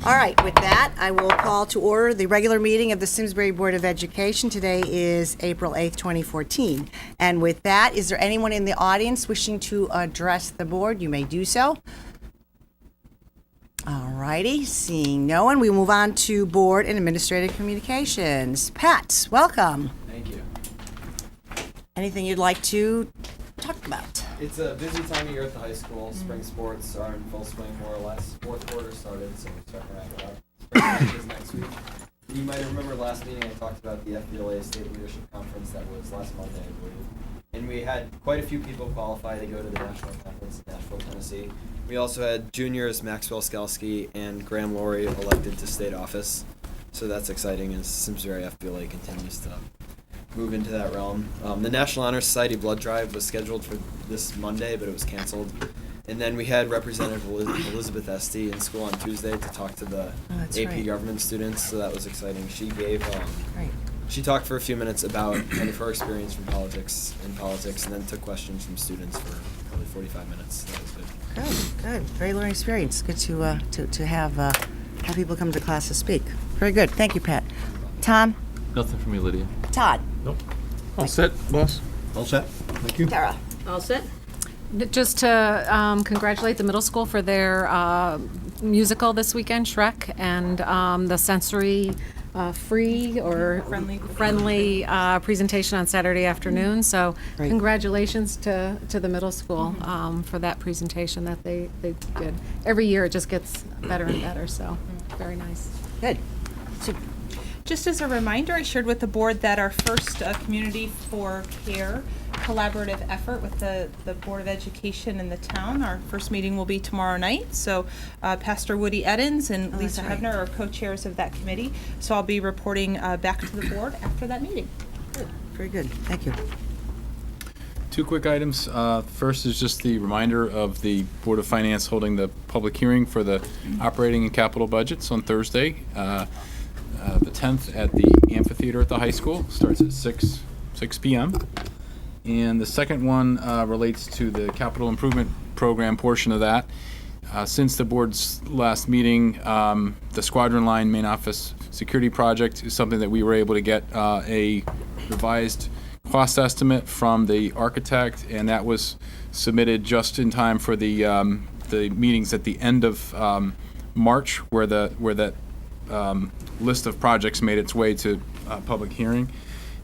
All right, with that, I will call to order the regular meeting of the Simsbury Board of Education. Today is April 8th, 2014. And with that, is there anyone in the audience wishing to address the board? You may do so. All righty, seeing no one, we move on to board and administrative communications. Pat, welcome. Thank you. Anything you'd like to talk about? It's a busy time of year at the high school. Spring sports are in full swing, more or less. Fourth quarter started, so we're starting to wrap it up. Spring break is next week. You might remember last meeting I talked about the FBLA State Leadership Conference that was last Monday, I believe. And we had quite a few people qualify to go to the national conference in Nashville, Tennessee. We also had juniors Maxwell Skalski and Graham Laurie elected to state office. So that's exciting as Simsbury FBLA continues to move into that realm. The National Honor Society blood drive was scheduled for this Monday, but it was canceled. And then we had Representative Elizabeth Esty in school on Tuesday to talk to the AP government students, so that was exciting. She gave, she talked for a few minutes about kind of her experience from politics, and then took questions from students for probably 45 minutes. That was good. Good. Very learning experience. Good to have people come to class to speak. Very good. Thank you, Pat. Tom? Nothing for me, Lydia. Todd? Nope. All set, boss? All set. Thank you. Tara? All set? Just to congratulate the middle school for their musical this weekend, Shrek, and the sensory free or friendly presentation on Saturday afternoon. So Great. Congratulations to the middle school for that presentation that they did. Every year it just gets better and better, so very nice. Good. Just as a reminder, I shared with the board that our first Community for Care collaborative effort with the Board of Education in the town, our first meeting will be tomorrow night. So Pastor Woody Eddins and Lisa Hebner are co-chairs of that committee. So I'll be reporting back to the board after that meeting. Good. Very good. Thank you. Two quick items. First is just the reminder of the Board of Finance holding the public hearing for the operating and capital budgets on Thursday, the 10th at the amphitheater at the high school. Starts at 6 p.m. And the second one relates to the capital improvement program portion of that. Since the board's last meeting, the Squadron Line main office security project is something that we were able to get a revised cost estimate from the architect, and that was submitted just in time for the meetings at the end of March, where that list of projects made its way to public hearing.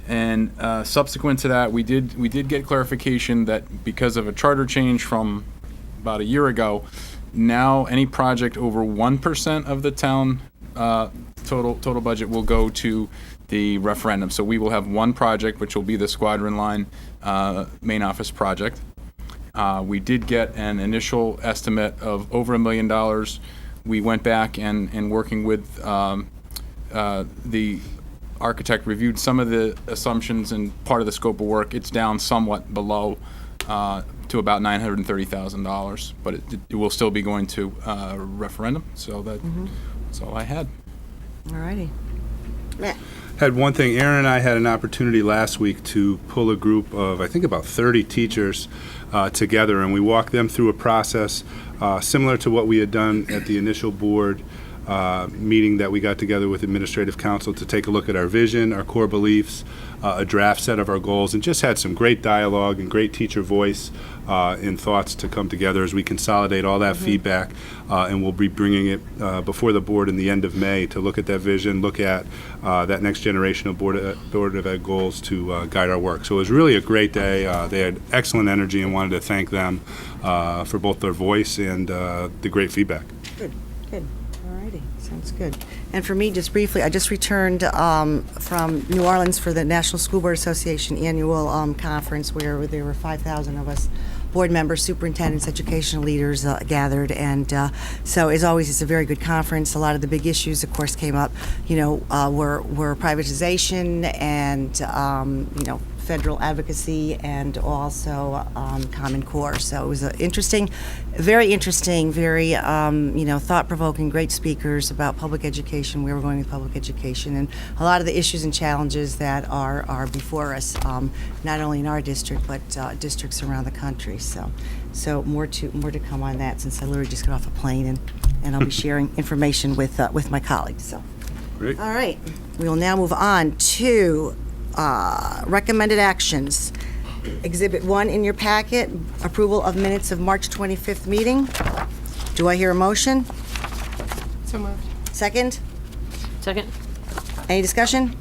And subsequent to that, we did get clarification that because of a charter change from about a year ago, now any project over 1% of the town total budget will go to the referendum. So we will have one project, which will be the Squadron Line main office project. We did get an initial estimate of over $1 million. We went back and working with the architect reviewed some of the assumptions and part of the scope of work. It's down somewhat below to about $930,000, but it will still be going to referendum. So that's all I had. All righty. Matt? Had one thing. Aaron and I had an opportunity last week to pull a group of, I think, about 30 teachers together, and we walked them through a process similar to what we had done at the initial board meeting that we got together with Administrative Council to take a look at our vision, our core beliefs, a draft set of our goals, and just had some great dialogue and great teacher voice and thoughts to come together as we consolidate all that feedback, and we'll be bringing it before the board in the end of May to look at that vision, look at that next generation of Board of Ed goals to guide our work. So it was really a great day. They had excellent energy and wanted to thank them for both their voice and the great feedback. Good. Alrighty, sounds good. And for me, just briefly, I just returned from New Orleans for the National School Board Association annual conference where there were 5,000 of us board members, superintendents, educational leaders gathered, and so as always, it's a very good conference. A lot of the big issues, of course, came up, were privatization and, federal advocacy and also Common Core. So it was very interesting, very thought-provoking, great speakers about public education, where we're going with public education, and a lot of the issues and challenges that are before us, not only in our district, but districts around the country. So more to come on that, since I literally just got off a plane and I'll be sharing information with my colleagues, so. Great. All right, we will now move on to recommended actions. Exhibit 1 in your packet, approval of minutes of March 25th meeting. Do I hear a motion? So moved. Second? Second? Any discussion?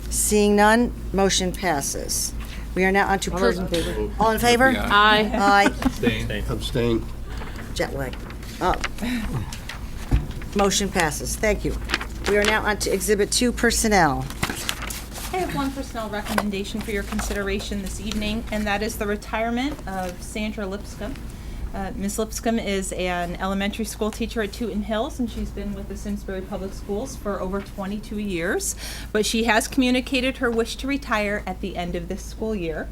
Seeing none, motion passes. We are now on to. All those in favor? All in favor? Aye. Aye. Abstain. Jet lag. Oh. Motion passes. Thank you. We are now on to Exhibit 2, personnel. I have one personnel recommendation for your consideration this evening, and that is the retirement of Sandra Lipscomb. Ms. Lipscomb is an elementary school teacher at Tooten Hills, and she's been with the Simsbury Public Schools for over 22 years. But she has communicated her wish to retire at the end of this school year.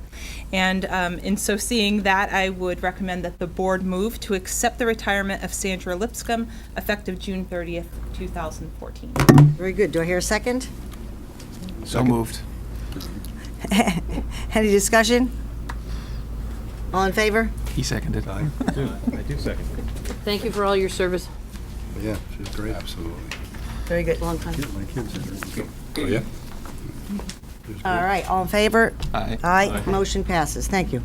And in so seeing that, I would recommend that the board move to accept the retirement of Sandra Lipscomb effective June 30th, 2014. Very good. Do I hear a second? So moved. Any discussion? All in favor? He seconded. I do second. Thank you for all your service. Yeah, she's great. Absolutely. Very good. Long time. My kids are Oh, yeah? All right, all in favor? Aye. Aye, motion passes. Thank you.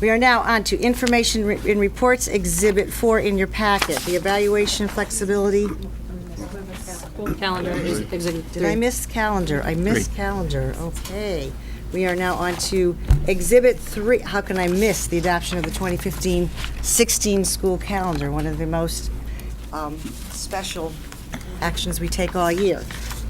We are now on to information in reports, Exhibit 4 in your packet, the evaluation flexibility. School calendar is Exhibit 3. Did I miss calendar? I missed calendar, okay. We are now on to Exhibit 3. How can I miss the adoption of the 2015-16 school calendar, one of the most special actions we take all year.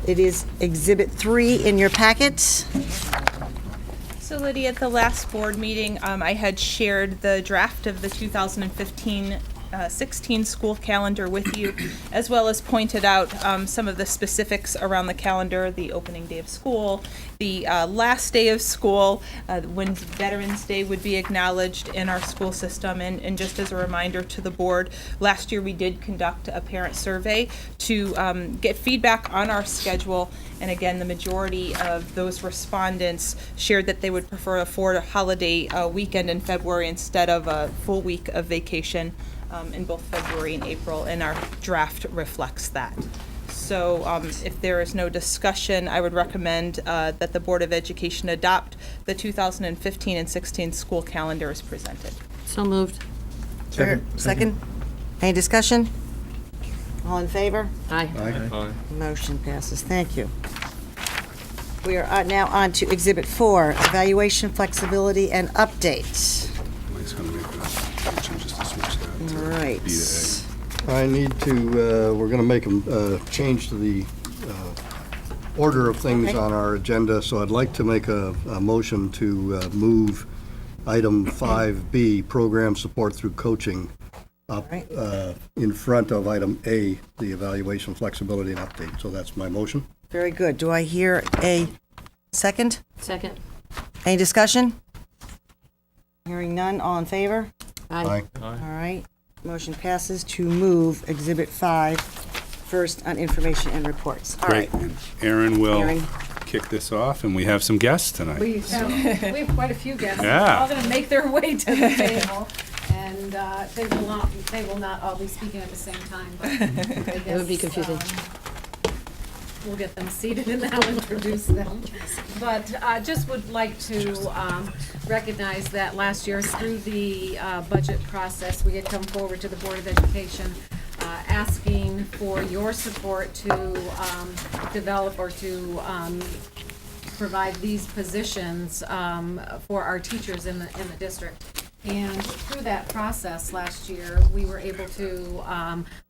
It is Exhibit 3 in your packet. So Lydia, at the last board meeting, I had shared the draft of the 2015-16 school calendar with you, as well as pointed out some of the specifics around the calendar, the opening day of school, the last day of school, when Veterans Day would be acknowledged in our school system. And just as a reminder to the board, last year we did conduct a parent survey to get feedback on our schedule. And again, the majority of those respondents shared that they would prefer a 4-holiday weekend in February instead of a full week of vacation in both February and April, and our draft reflects that. So if there is no discussion, I would recommend that the Board of Education adopt the 2015 and 16 school calendar as presented. So moved. Second. Any discussion? All in favor? Aye. Aye. Motion passes. Thank you. We are now on to Exhibit 4, evaluation flexibility and update. Mike's gonna make that motion just to switch that to All right. B to A. I need to, we're going to make a change to the order of things Okay. on our agenda, so I'd like to make a motion to move item 5B, program support through coaching, up All right. in front of item A, the evaluation flexibility and update. So that's my motion. Very good. Do I hear a second? Second. Any discussion? Hearing none. All in favor? Aye. All right. Motion passes to move Exhibit 5 first on information and reports. All Great. right. And Aaron will Aaron. kick this off, and we have some guests tonight. We have quite a few guests. Yeah. They're all going to make their way to the table, and they will not all be speaking at the same time. But It would be confusing. We'll get them seated and I'll introduce them. But just would like to recognize that last year through the budget process, we had come forward to the Board of Education asking for your support to develop or to provide these positions for our teachers in the district. And through that process last year, we were able to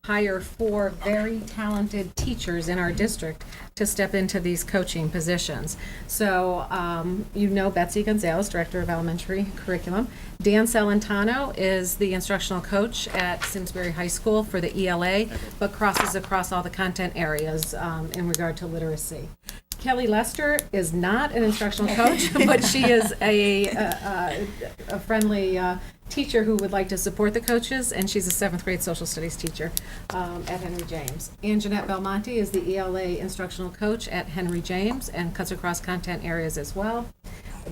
hire 4 very talented teachers in our district to step into these coaching positions. So, you know Betsy Gonzalez, Director of Elementary Curriculum. Dan Celentano is the instructional coach at Simsbury High School for the ELA, but crosses across all the content areas in regard to literacy. Kelly Lester is not an instructional coach, but she is a friendly teacher who would like to support the coaches, and she's a 7th grade social studies teacher at Henry James. And Jeanette Belmonte is the ELA instructional coach at Henry James and cuts across content areas as well.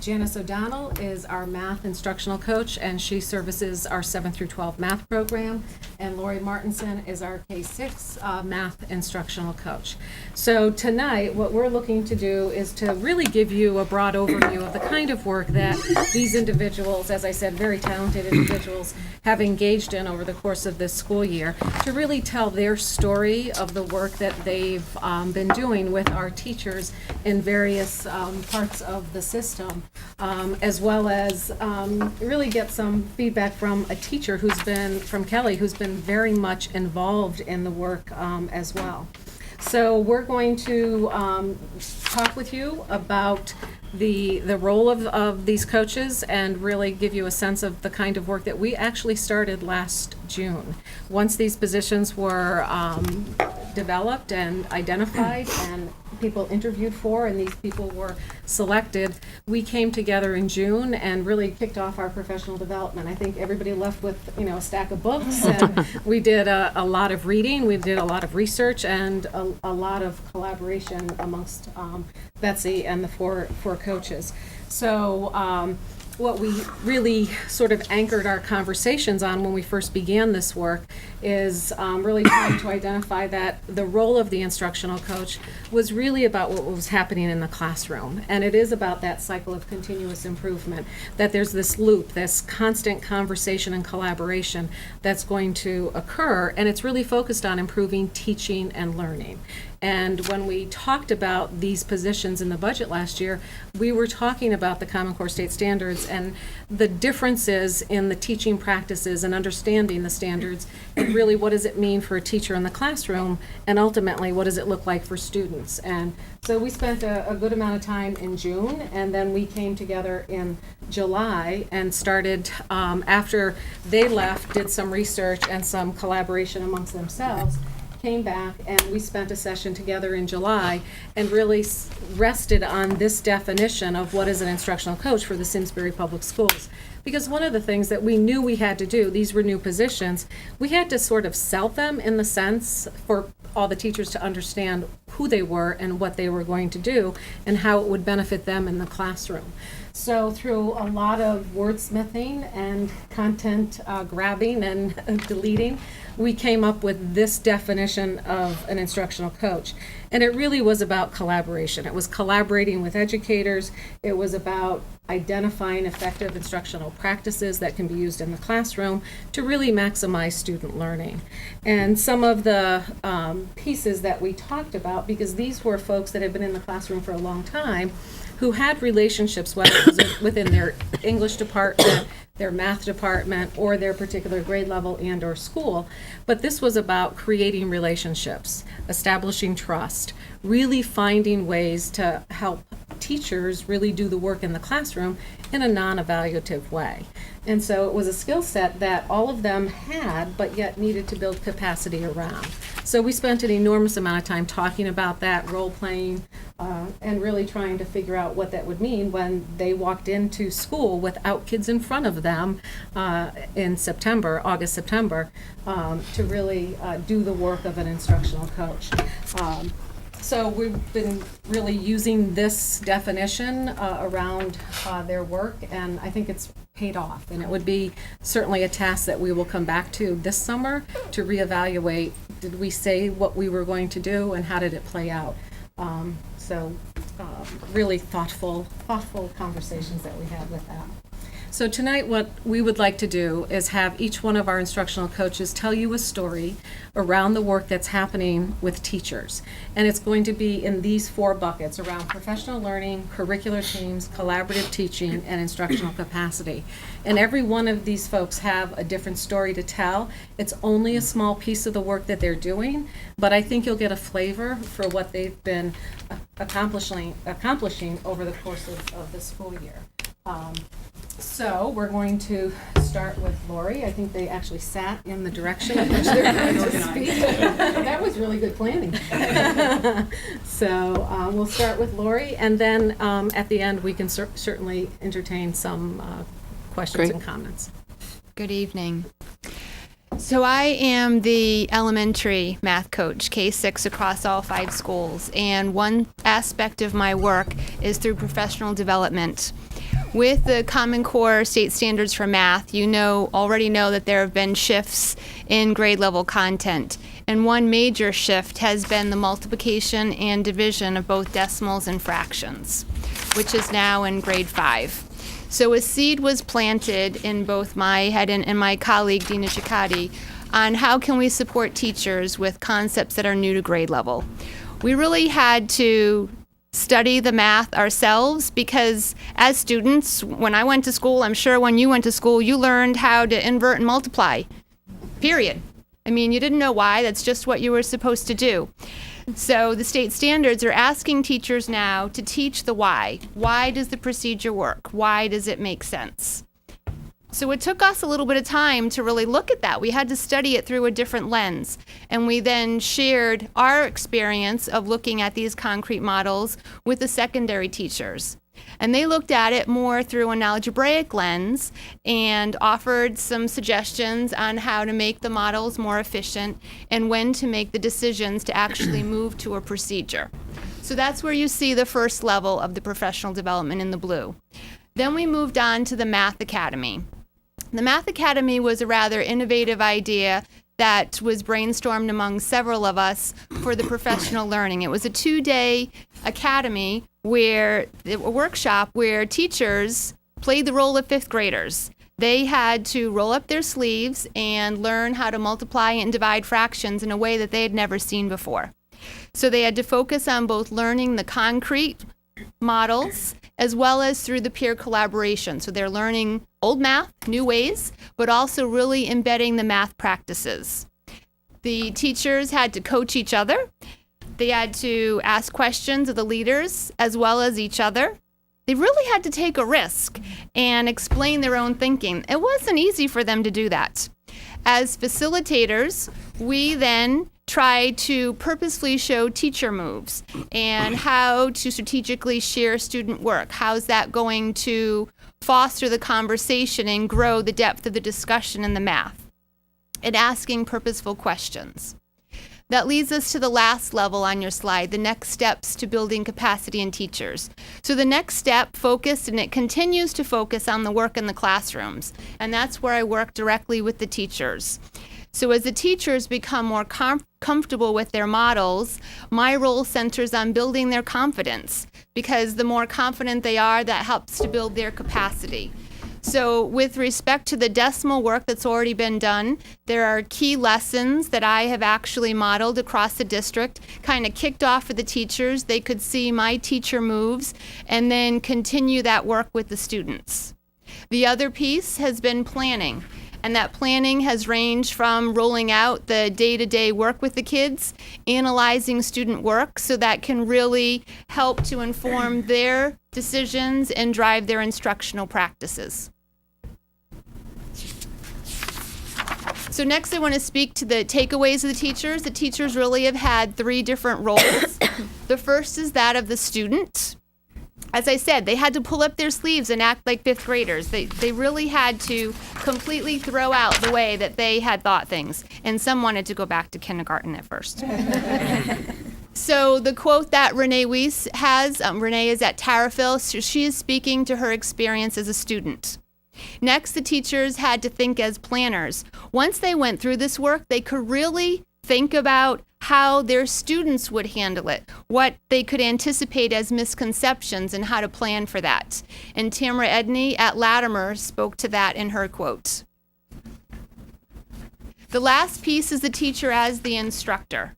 Janice O'Donnell is our math instructional coach, and she services our 7 through 12 math program. And Lori Martinson is our K-6 math instructional coach. So tonight, what we're looking to do is to really give you a broad overview of the kind of work that these individuals, as I said, very talented individuals, have engaged in over the course of this school year, to really tell their story of the work that they've been doing with our teachers in various parts of the system, as well as really get some feedback from a teacher from Kelly, who's been very much involved in the work as well. So we're going to talk with you about the role of these coaches and really give you a sense of the kind of work that we actually started last June. Once these positions were developed and identified and people interviewed for and these people were selected, we came together in June and really kicked off our professional development. I think everybody left with, a stack of books, and we did a lot of reading, we did a lot of research, and a lot of collaboration amongst Betsy and the four coaches. So what we really sort of anchored our conversations on when we first began this work is really trying to identify that the role of the instructional coach was really about what was happening in the classroom. And it is about that cycle of continuous improvement, that there's this loop, this constant conversation and collaboration that's going to occur, and it's really focused on improving teaching and learning. And when we talked about these positions in the budget last year, we were talking about the Common Core State Standards and the differences in the teaching practices and understanding the standards, and really what does it mean for a teacher in the classroom, and ultimately what does it look like for students. And so we spent a good amount of time in June, and then we came together in July and started, after they left, did some research and some collaboration amongst themselves, came back, and we spent a session together in July and really rested on this definition of what is an instructional coach for the Simsbury Public Schools. Because one of the things that we knew we had to do, these were new positions, we had to sort of sell them in the sense for all the teachers to understand who they were and what they were going to do and how it would benefit them in the classroom. So through a lot of wordsmithing and content grabbing and deleting, we came up with this definition of an instructional coach. And it really was about collaboration. It was collaborating with educators. It was about identifying effective instructional practices that can be used in the classroom to really maximize student learning. And some of the pieces that we talked about, because these were folks that had been in the classroom for a long time, who had relationships, whether it was within their English department, their math department, or their particular grade level and or school. But this was about creating relationships, establishing trust, really finding ways to help teachers really do the work in the classroom in a non-evaluative way. And so it was a skill set that all of them had, but yet needed to build capacity around. So we spent an enormous amount of time talking about that, role-playing, and really trying to figure out what that would mean when they walked into school without kids in front of them in September, August, September, to really do the work of an instructional coach. So we've been really using this definition around their work, and I think it's paid off. And it would be certainly a task that we will come back to this summer to reevaluate, did we say what we were going to do and how did it play out? Really thoughtful conversations that we had with that. So tonight what we would like to do is have each one of our instructional coaches tell you a story around the work that's happening with teachers. And it's going to be in these 4 buckets around professional learning, curricular teams, collaborative teaching, and instructional capacity. And every one of these folks have a different story to tell. It's only a small piece of the work that they're doing, but I think you'll get a flavor for what they've been accomplishing over the course of the school year. So we're going to start with Lori. I think they actually sat in the direction in which they're going to speak. That was really good planning. So we'll start with Lori, and then at the end we can certainly entertain some questions and comments. Good evening. So I am the elementary math coach, K-6 across all 5 schools, and one aspect of my work is through professional development. With the Common Core state standards for math, you already know that there have been shifts in grade level content. And one major shift has been the multiplication and division of both decimals and fractions, which is now in grade 5. So a seed was planted in both my head and my colleague, Dina Ciccati, on how can we support teachers with concepts that are new to grade level. We really had to study the math ourselves because as students, when I went to school, I'm sure when you went to school, you learned how to invert and multiply, period. I mean, you didn't know why, that's just what you were supposed to do. So the state standards are asking teachers now to teach the why. Why does the procedure work? Why does it make sense? So it took us a little bit of time to really look at that. We had to study it through a different lens. And we then shared our experience of looking at these concrete models with the secondary teachers. And they looked at it more through an algebraic lens and offered some suggestions on how to make the models more efficient and when to make the decisions to actually move to a procedure. So that's where you see the first level of the professional development in the blue. Then we moved on to the Math Academy. The Math Academy was a rather innovative idea that was brainstormed among several of us for the professional learning. It was a 2-day academy a workshop where teachers played the role of 5th graders. They had to roll up their sleeves and learn how to multiply and divide fractions in a way that they had never seen before. So they had to focus on both learning the concrete models as well as through the peer collaboration. So they're learning old math, new ways, but also really embedding the math practices. The teachers had to coach each other. They had to ask questions of the leaders as well as each other. They really had to take a risk and explain their own thinking. It wasn't easy for them to do that. As facilitators, we then tried to purposefully show teacher moves and how to strategically share student work. How's that going to foster the conversation and grow the depth of the discussion in the math? And asking purposeful questions. That leads us to the last level on your slide, the next steps to building capacity in teachers. So the next step focused, and it continues to focus on the work in the classrooms. And that's where I work directly with the teachers. So as the teachers become more comfortable with their models, my role centers on building their confidence, because the more confident they are, that helps to build their capacity. So with respect to the decimal work that's already been done, there are key lessons that I have actually modeled across the district, kind of kicked off for the teachers. They could see my teacher moves and then continue that work with the students. The other piece has been planning. And that planning has ranged from rolling out the day-to-day work with the kids, analyzing student work so that can really help to inform their decisions and drive their instructional practices. So next I want to speak to the takeaways of the teachers. The teachers really have had 3 different roles. The first is that of the student. As I said, they had to pull up their sleeves and act like 5th graders. They really had to completely throw out the way that they had thought things. And some wanted to go back to kindergarten at first. So the quote that Renee Weiss has, Renee is at Tarrafil, so she is speaking to her experience as a student. Next, the teachers had to think as planners. Once they went through this work, they could really think about how their students would handle it, what they could anticipate as misconceptions, and how to plan for that. And Tamara Edney at Latimer spoke to that in her quote. The last piece is the teacher as the instructor.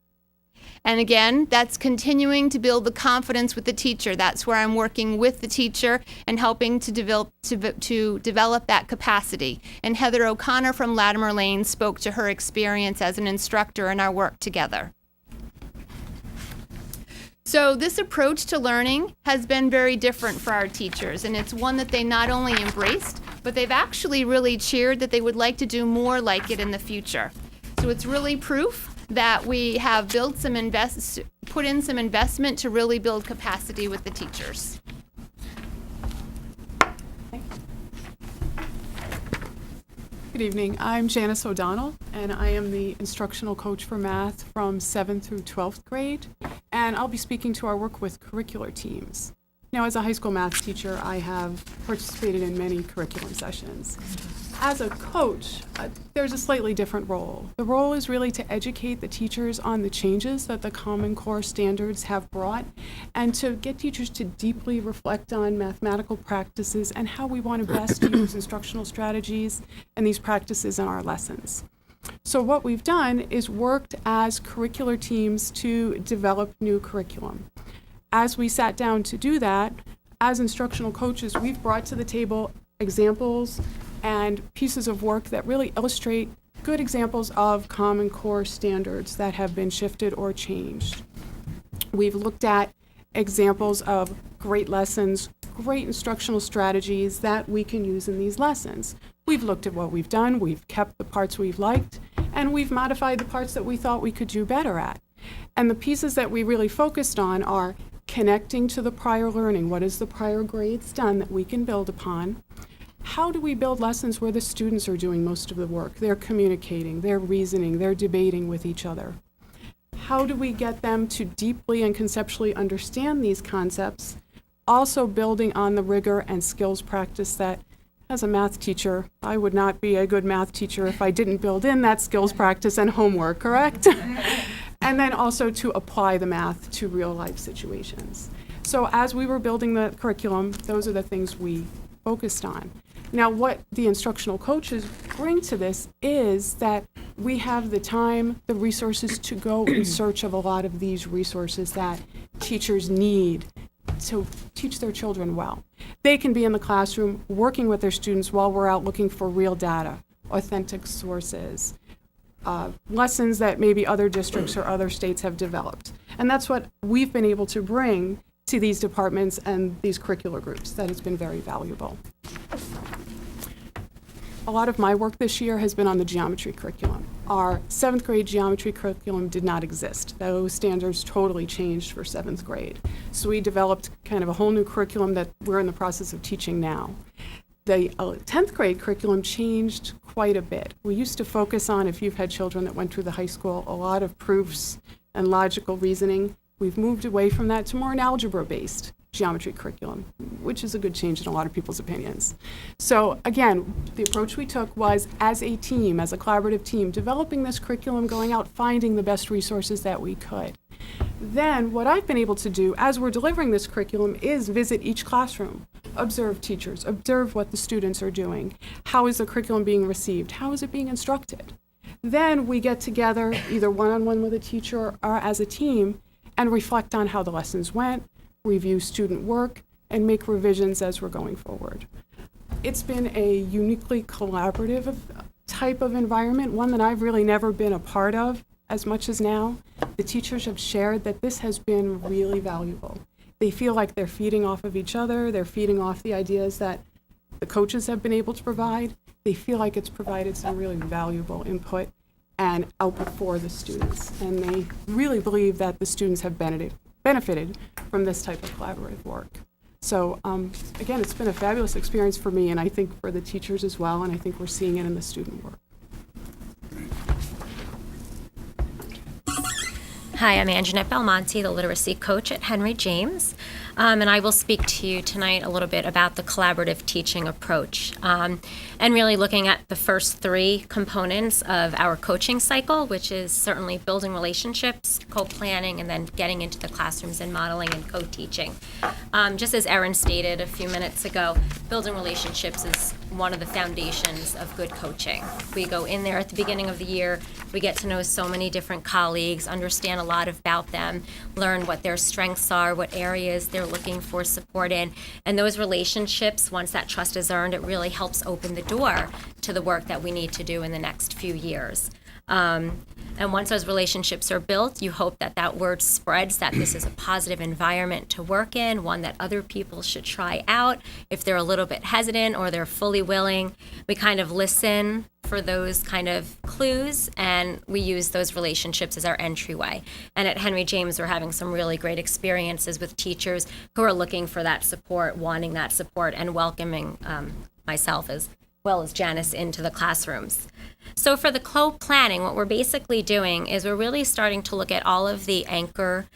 And again, that's continuing to build the confidence with the teacher. That's where I'm working with the teacher and helping to develop that capacity. And Heather O'Connor from Latimer Lane spoke to her experience as an instructor in our work together. So this approach to learning has been very different for our teachers, and it's one that they not only embraced, but they've actually really cheered that they would like to do more like it in the future. So it's really proof that we have put in some investment to really build capacity with the teachers. Good evening. I'm Janice O'Donnell, and I am the instructional coach for math from 7th through 12th grade, and I'll be speaking to our work with curricular teams. Now, as a high school math teacher, I have participated in many curriculum sessions. As a coach, there's a slightly different role. The role is really to educate the teachers on the changes that the Common Core standards have brought, and to get teachers to deeply reflect on mathematical practices and how we want to best use instructional strategies and these practices in our lessons. So what we've done is worked as curricular teams to develop new curriculum. As we sat down to do that, as instructional coaches, we've brought to the table examples and pieces of work that really illustrate good examples of Common Core standards that have been shifted or changed. We've looked at examples of great lessons, great instructional strategies that we can use in these lessons. We've looked at what we've done, we've kept the parts we've liked, and we've modified the parts that we thought we could do better at. And the pieces that we really focused on are connecting to the prior learning. What has the prior grades done that we can build upon? How do we build lessons where the students are doing most of the work? They're communicating, they're reasoning, they're debating with each other. How do we get them to deeply and conceptually understand these concepts, also building on the rigor and skills practice that, as a math teacher, I would not be a good math teacher if I didn't build in that skills practice and homework, correct? And then also to apply the math to real life situations. So as we were building the curriculum, those are the things we focused on. Now, what the instructional coaches bring to this is that we have the time, the resources to go in search of a lot of these resources that teachers need to teach their children well. They can be in the classroom working with their students while we're out looking for real data, authentic sources, lessons that maybe other districts or other states have developed. And that's what we've been able to bring to these departments and these curricular groups. That has been very valuable. A lot of my work this year has been on the geometry curriculum. Our 7th grade geometry curriculum did not exist. Those standards totally changed for 7th grade. So we developed kind of a whole new curriculum that we're in the process of teaching now. The 10th grade curriculum changed quite a bit. We used to focus on, if you've had children that went through the high school, a lot of proofs and logical reasoning. We've moved away from that to more an algebra-based geometry curriculum, which is a good change in a lot of people's opinions. So again, the approach we took was as a team, as a collaborative team, developing this curriculum, going out, finding the best resources that we could. Then what I've been able to do as we're delivering this curriculum is visit each classroom, observe teachers, observe what the students are doing. How is the curriculum being received? How is it being instructed? Then we get together either one-on-one with a teacher or as a team and reflect on how the lessons went, review student work, and make revisions as we're going forward. It's been a uniquely collaborative type of environment, one that I've really never been a part of as much as now. The teachers have shared that this has been really valuable. They feel like they're feeding off of each other, they're feeding off the ideas that the coaches have been able to provide. They feel like it's provided some really valuable input and output for the students. And they really believe that the students have benefited from this type of collaborative work. So again, it's been a fabulous experience for me, and I think for the teachers as well, and I think we're seeing it in the student work. Hi, I'm Anjanette Belmonte, the literacy coach at Henry James, and I will speak to you tonight a little bit about the collaborative teaching approach, and really looking at the first 3 components of our coaching cycle, which is certainly building relationships, co-planning, and then getting into the classrooms and modeling and co-teaching. Just as Erin stated a few minutes ago, building relationships is one of the foundations of good coaching. We go in there at the beginning of the year, we get to know so many different colleagues, understand a lot about them, learn what their strengths are, what areas they're looking for support in, and those relationships, once that trust is earned, it really helps open the door to the work that we need to do in the next few years. And once those relationships are built, you hope that that word spreads, that this is a positive environment to work in, one that other people should try out. If they're a little bit hesitant or they're fully willing, we kind of listen for those kind of clues, and we use those relationships as our entryway. And at Henry James, we're having some really great experiences with teachers who are looking for that support, wanting that support, and welcoming myself as well as Janice into the classrooms. So for the co-planning, what we're basically doing is we're really starting to look at all of the anchor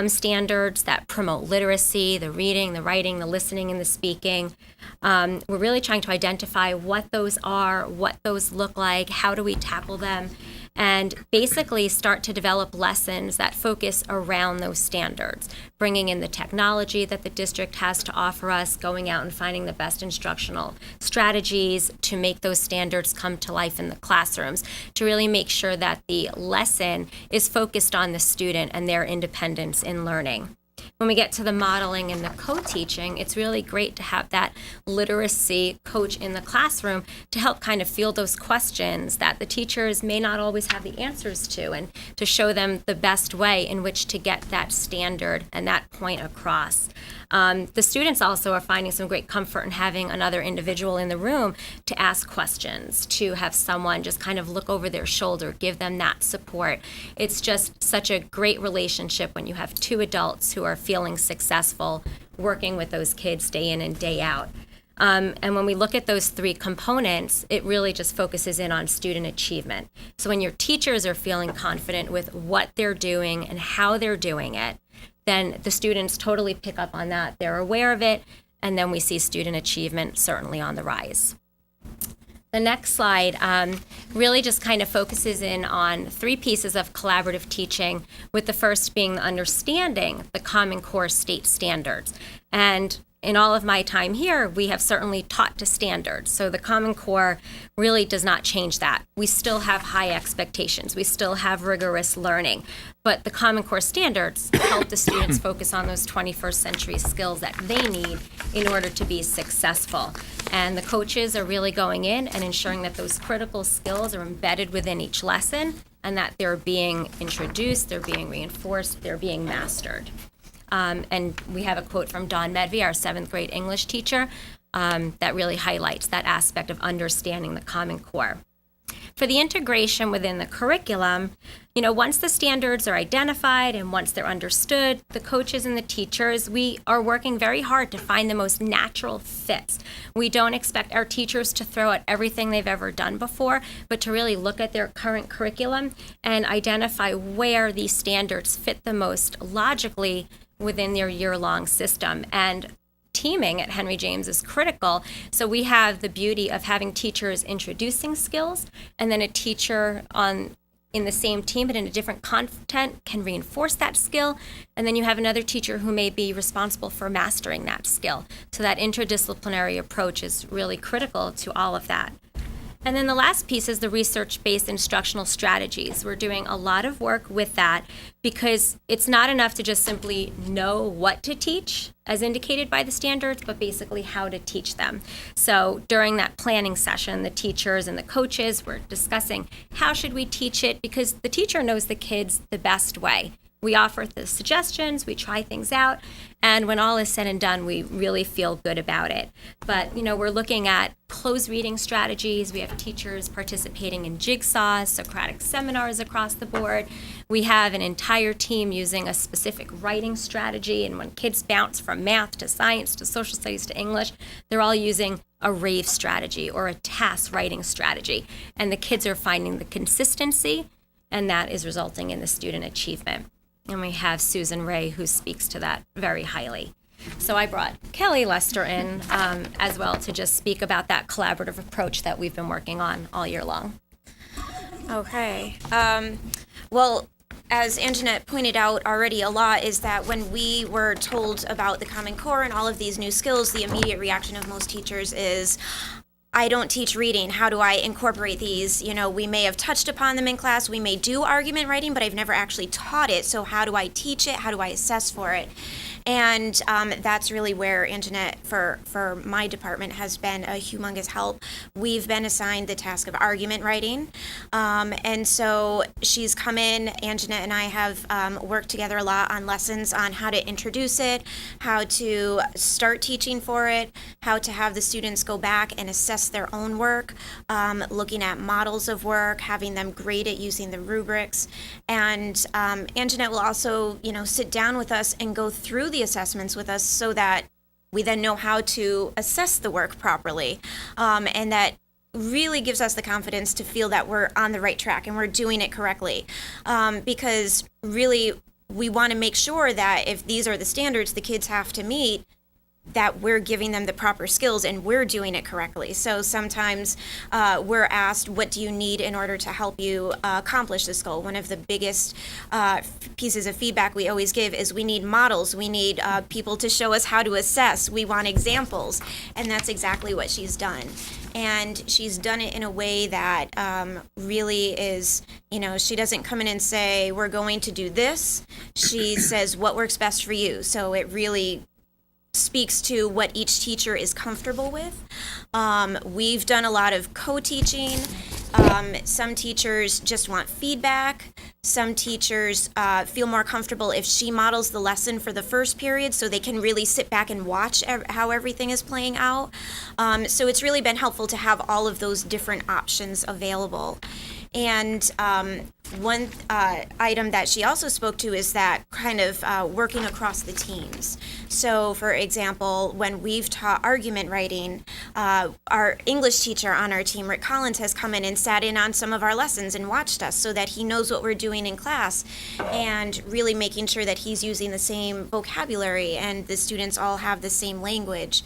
standards that promote literacy, the reading, the writing, the listening, and the speaking. We're really trying to identify what those are, what those look like, how do we tackle them, and basically start to develop lessons that focus around those standards, bringing in the technology that the district has to offer us, going out and finding the best instructional strategies to make those standards come to life in the classrooms, to really make sure that the lesson is focused on the student and their independence in learning. When we get to the modeling and the co-teaching, it's really great to have that literacy coach in the classroom to help kind of field those questions that the teachers may not always have the answers to, and to show them the best way in which to get that standard and that point across. The students also are finding some great comfort in having another individual in the room to ask questions, to have someone just kind of look over their shoulder, give them that support. It's just such a great relationship when you have two adults who are feeling successful working with those kids day in and day out. And when we look at those three components, it really just focuses in on student achievement. So when your teachers are feeling confident with what they're doing and how they're doing it, then the students totally pick up on that. They're aware of it, and then we see student achievement certainly on the rise. The next slide really just kind of focuses in on three pieces of collaborative teaching, with the first being understanding the Common Core state standards. And in all of my time here, we have certainly taught to standards. So the Common Core really does not change that. We still have high expectations. We still have rigorous learning. But the Common Core standards help the students focus on those 21st century skills that they need in order to be successful. And the coaches are really going in and ensuring that those critical skills are embedded within each lesson, and that they're being introduced, they're being reinforced, they're being mastered. And we have a quote from Dawn Medvey, our 7th grade English teacher, that really highlights that aspect of understanding the Common Core. For the integration within the curriculum, once the standards are identified and once they're understood, the coaches and the teachers, we are working very hard to find the most natural fits. We don't expect our teachers to throw out everything they've ever done before, but to really look at their current curriculum and identify where these standards fit the most logically within their year-long system. And teaming at Henry James is critical. So we have the beauty of having teachers introducing skills, and then a teacher in the same team but in a different content can reinforce that skill, and then you have another teacher who may be responsible for mastering that skill. So that interdisciplinary approach is really critical to all of that. And then the last piece is the research-based instructional strategies. We're doing a lot of work with that because it's not enough to just simply know what to teach, as indicated by the standards, but basically how to teach them. So during that planning session, the teachers and the coaches were discussing how should we teach it, because the teacher knows the kids the best way. We offer the suggestions, we try things out, and when all is said and done, we really feel good about it. But, we're looking at closed reading strategies. We have teachers participating in jigsaws, Socratic seminars across the board. We have an entire team using a specific writing strategy, and when kids bounce from math to science to social studies to English, they're all using a rave strategy or a task writing strategy. And the kids are finding the consistency, and that is resulting in the student achievement. And we have Susan Ray, who speaks to that very highly. So I brought Kelly Lester in as well to just speak about that collaborative approach that we've been working on all year long. Okay. Well, as Anjanette pointed out already a lot, is that when we were told about the Common Core and all of these new skills, the immediate reaction of most teachers is, I don't teach reading. How do I incorporate these? We may have touched upon them in class. We may do argument writing, but I've never actually taught it. So how do I teach it? How do I assess for it? And that's really where Anjanette, for my department, has been a humongous help. We've been assigned the task of argument writing. And so she's come in, Anjanette and I have worked together a lot on lessons on how to introduce it, how to start teaching for it, how to have the students go back and assess their own work, looking at models of work, having them grade it using the rubrics. And Anjanette will also, sit down with us and go through the assessments with us so that we then know how to assess the work properly, and that really gives us the confidence to feel that we're on the right track and we're doing it correctly. Because really, we want to make sure that if these are the standards the kids have to meet, that we're giving them the proper skills and we're doing it correctly. So sometimes we're asked, what do you need in order to help you accomplish this goal? One of the biggest pieces of feedback we always give is we need models. We need people to show us how to assess. We want examples. And that's exactly what she's done. And she's done it in a way that really is, she doesn't come in and say, we're going to do this. She says what works best for you. So it really speaks to what each teacher is comfortable with. We've done a lot of co-teaching. Some teachers just want feedback. Some teachers feel more comfortable if she models the lesson for the first period so they can really sit back and watch how everything is playing out. So it's really been helpful to have all of those different options available. And one item that she also spoke to is that kind of working across the teams. So, for example, when we've taught argument writing, our English teacher on our team, Rick Collins, has come in and sat in on some of our lessons and watched us so that he knows what we're doing in class and really making sure that he's using the same vocabulary and the students all have the same language.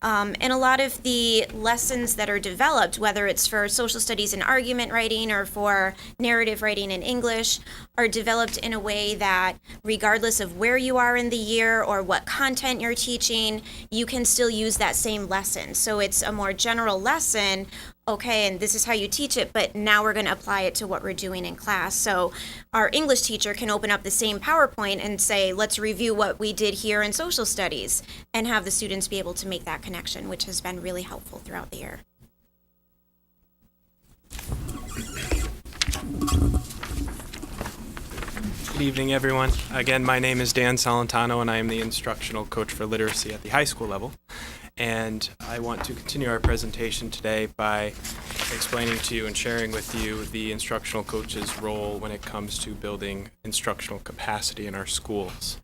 And a lot of the lessons that are developed, whether it's for social studies and argument writing or for narrative writing in English, are developed in a way that regardless of where you are in the year or what content you're teaching, you can still use that same lesson. So it's a more general lesson, okay, and this is how you teach it, but now we're going to apply it to what we're doing in class. So our English teacher can open up the same PowerPoint and say, let's review what we did here in social studies, and have the students be able to make that connection, which has been really helpful throughout the year. Good evening, everyone. Again, my name is Dan Salentano, and I am the instructional coach for literacy at the high school level. And I want to continue our presentation today by explaining to you and sharing with you the instructional coach's role when it comes to building instructional capacity in our schools.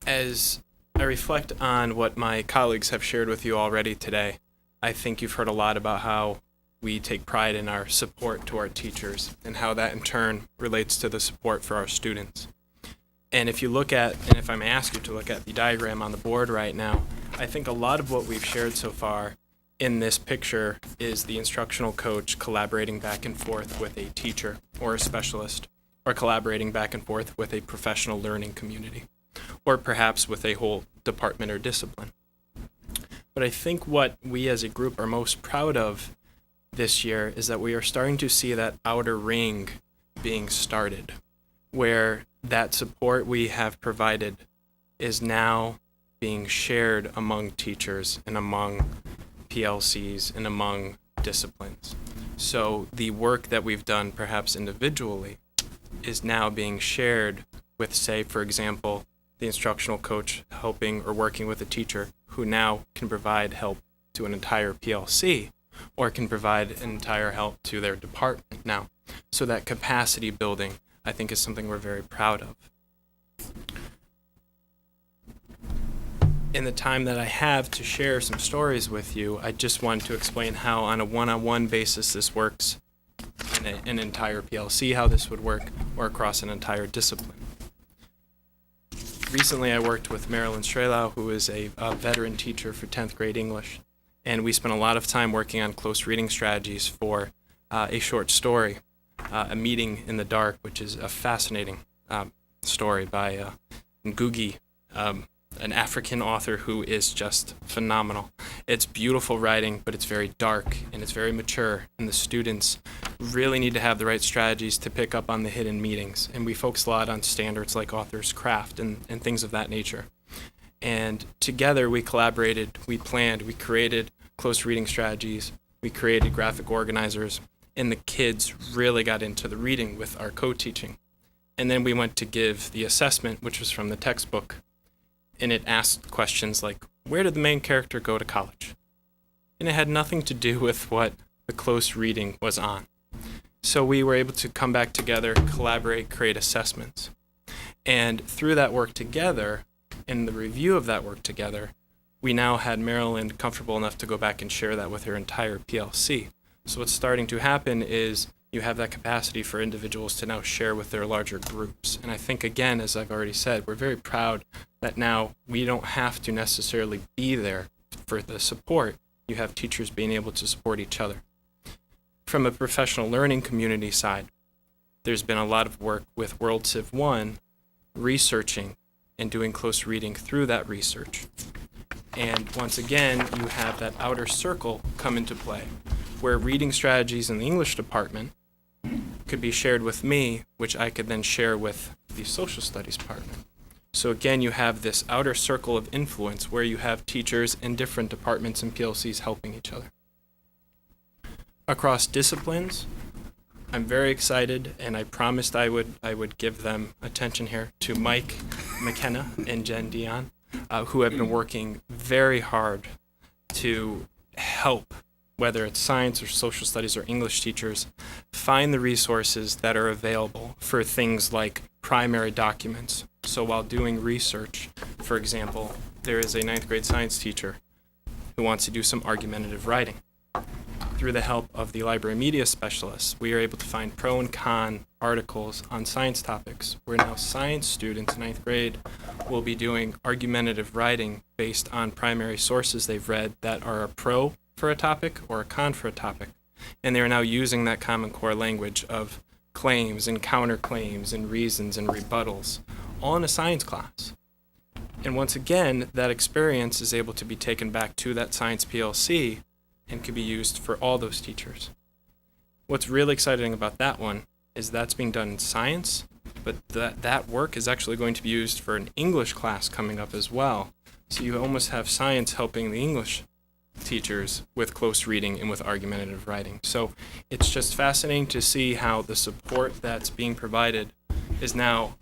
As I reflect on what my colleagues have shared with you already today, I think you've heard a lot about how we take pride in our support to our teachers and how that in turn relates to the support for our students. And if I may ask you to look at the diagram on the board right now, I think a lot of what we've shared so far in this picture is the instructional coach collaborating back and forth with a teacher or a specialist, or collaborating back and forth with a professional learning community, or perhaps with a whole department or discipline. But I think what we as a group are most proud of this year is that we are starting to see that outer ring being started, where that support we have provided is now being shared among teachers and among PLCs and among disciplines. So the work that we've done perhaps individually is now being shared with, say, for example, the instructional coach helping or working with a teacher who now can provide help to an entire PLC or can provide entire help to their department now. So that capacity building, I think, is something we're very proud of. In the time that I have to share some stories with you, I just wanted to explain how on a one-on-one basis this works in an entire PLC, how this would work, or across an entire discipline. Recently I worked with Marilyn Strelau, who is a veteran teacher for 10th grade English, and we spent a lot of time working on close reading strategies for a short story, A Meeting in the Dark, which is a fascinating story by Ngugi, an African author who is just phenomenal. It's beautiful writing, but it's very dark and it's very mature, and the students really need to have the right strategies to pick up on the hidden meanings. And we focus a lot on standards like author's craft and things of that nature. And together we collaborated, we planned, we created close reading strategies, we created graphic organizers, and the kids really got into the reading with our co-teaching. And then we went to give the assessment, which was from the textbook, and it asked questions like, where did the main character go to college? And it had nothing to do with what the close reading was on. So we were able to come back together, collaborate, create assessments. And through that work together, in the review of that work together, we now had Maryland comfortable enough to go back and share that with her entire PLC. So what's starting to happen is you have that capacity for individuals to now share with their larger groups. And I think, again, as I've already said, we're very proud that now we don't have to necessarily be there for the support. You have teachers being able to support each other. From a professional learning community side, there's been a lot of work with World Civ 1 researching and doing close reading through that research. And once again, you have that outer circle come into play, where reading strategies in the English department could be shared with me, which I could then share with the social studies department. So again, you have this outer circle of influence where you have teachers in different departments and PLCs helping each other. Across disciplines, I'm very excited, and I promised I would give them attention here to Mike McKenna and Jen Dion, who have been working very hard to help, whether it's science or social studies or English teachers, find the resources that are available for things like primary documents. So while doing research, for example, there is a 9th grade science teacher who wants to do some argumentative writing. Through the help of the library media specialists, we are able to find pro and con articles on science topics, where now science students in 9th grade will be doing argumentative writing based on primary sources they've read that are a pro for a topic or a con for a topic. And they are now using that Common Core language of claims and counterclaims and reasons and rebuttals, all in a science class. And once again, that experience is able to be taken back to that science PLC and can be used for all those teachers. What's really exciting about that one is that's being done in science, but that work is actually going to be used for an English class coming up as well. So you almost have science helping the English teachers with close reading and with argumentative writing. So it's just fascinating to see how the support that's being provided is now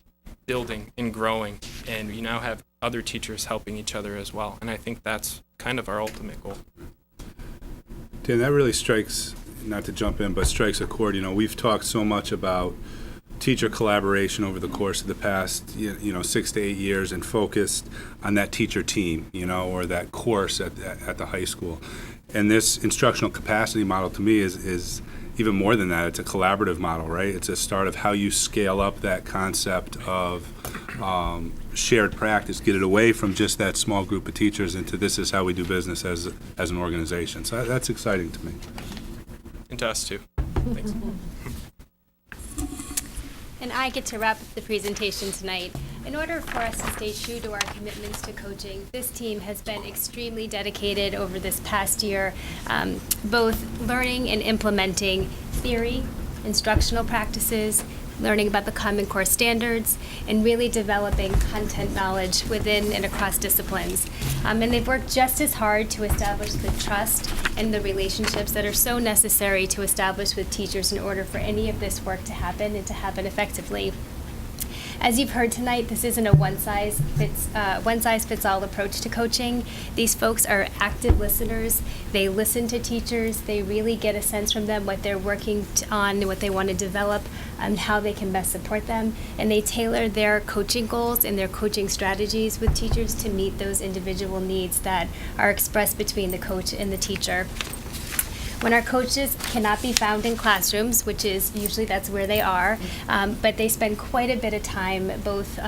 building and growing, and you now have other teachers helping each other as well. And I think that's kind of our ultimate goal. Dan, that really strikes, not to jump in, but strikes a chord. You know, we've talked so much about teacher collaboration over the course of the past, 6 to 8 years, and focused on that teacher team, or that course at the high school. And this instructional capacity model, to me, is even more than that. It's a collaborative model, right? It's a start of how you scale up that concept of shared practice, get it away from just that small group of teachers into this is how we do business as an organization. So that's exciting to me. And to us too. Thanks. And I get to wrap up the presentation tonight. In order for us to stay true to our commitments to coaching, this team has been extremely dedicated over this past year, both learning and implementing theory, instructional practices, learning about the Common Core standards, and really developing content knowledge within and across disciplines. And they've worked just as hard to establish the trust and the relationships that are so necessary to establish with teachers in order for any of this work to happen and to happen effectively. As you've heard tonight, this isn't a one-size-fits-all approach to coaching. These folks are active listeners. They listen to teachers. They really get a sense from them what they're working on, what they want to develop, and how they can best support them. And they tailor their coaching goals and their coaching strategies with teachers to meet those individual needs that are expressed between the coach and the teacher. When our coaches cannot be found in classrooms, which is usually that's where they are, but they spend quite a bit of time, both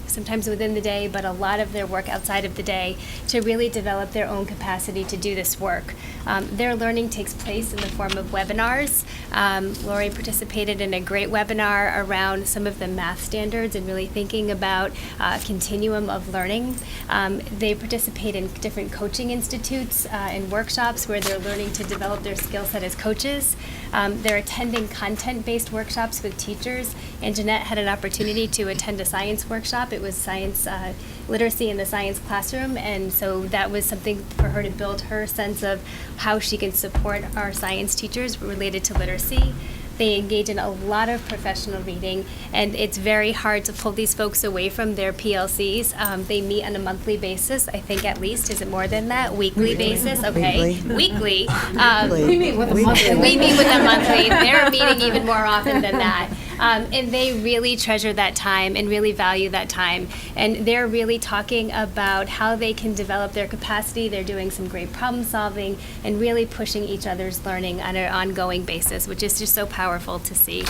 sometimes within the day, but a lot of their work outside of the day, to really develop their own capacity to do this work. Their learning takes place in the form of webinars. Lori participated in a great webinar around some of the math standards and really thinking about continuum of learning. They participate in different coaching institutes and workshops where they're learning to develop their skill set as coaches. They're attending content-based workshops with teachers, and Jeanette had an opportunity to attend a science workshop. It was science literacy in the science classroom, and so that was something for her to build her sense of how she can support our science teachers related to literacy. They engage in a lot of professional reading, and it's very hard to pull these folks away from their PLCs. They meet on a monthly basis, I think at least. Is it more than that? Weekly basis? Okay. Weekly. We meet with them monthly. We meet with them monthly. They're meeting even more often than that. And they really treasure that time and really value that time. And they're really talking about how they can develop their capacity. They're doing some great problem solving and really pushing each other's learning on an ongoing basis, which is just so powerful to see.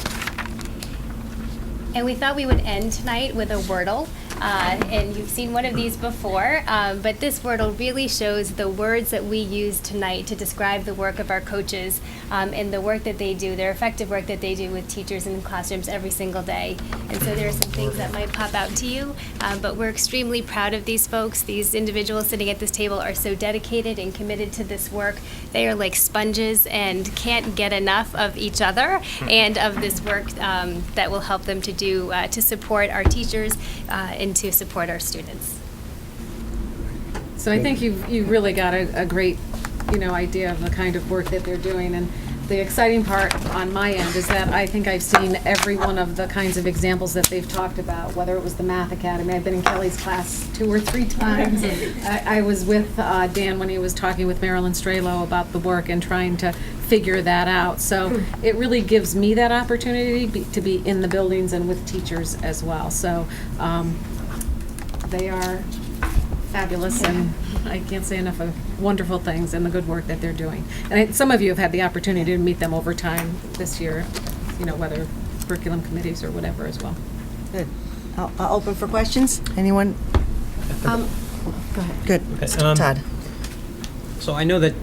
And we thought we would end tonight with a Wordle. And you've seen one of these before, but this Wordle really shows the words that we use tonight to describe the work of our coaches and the work that they do, their effective work that they do with teachers in classrooms every single day. And so there are some things that might pop out to you, but we're extremely proud of these folks. These individuals sitting at this table are so dedicated and committed to this work. They are like sponges and can't get enough of each other and of this work that will help them to do to support our teachers and to support our students. So I think you've really got a great, idea of the kind of work that they're doing. And the exciting part on my end is that I think I've seen every one of the kinds of examples that they've talked about, whether it was the Math Academy. I've been in Kelly's class 2 or 3 times. I was with Dan when he was talking with Marilyn Strelo about the work and trying to figure that out. So it really gives me that opportunity to be in the buildings and with teachers as well. So they are fabulous, and I can't say enough of wonderful things and the good work that they're doing. And some of you have had the opportunity to meet them over time this year, whether curriculum committees or whatever as well. Good. I'll open for questions. Anyone? Go ahead. Good. Okay, Todd. So I know that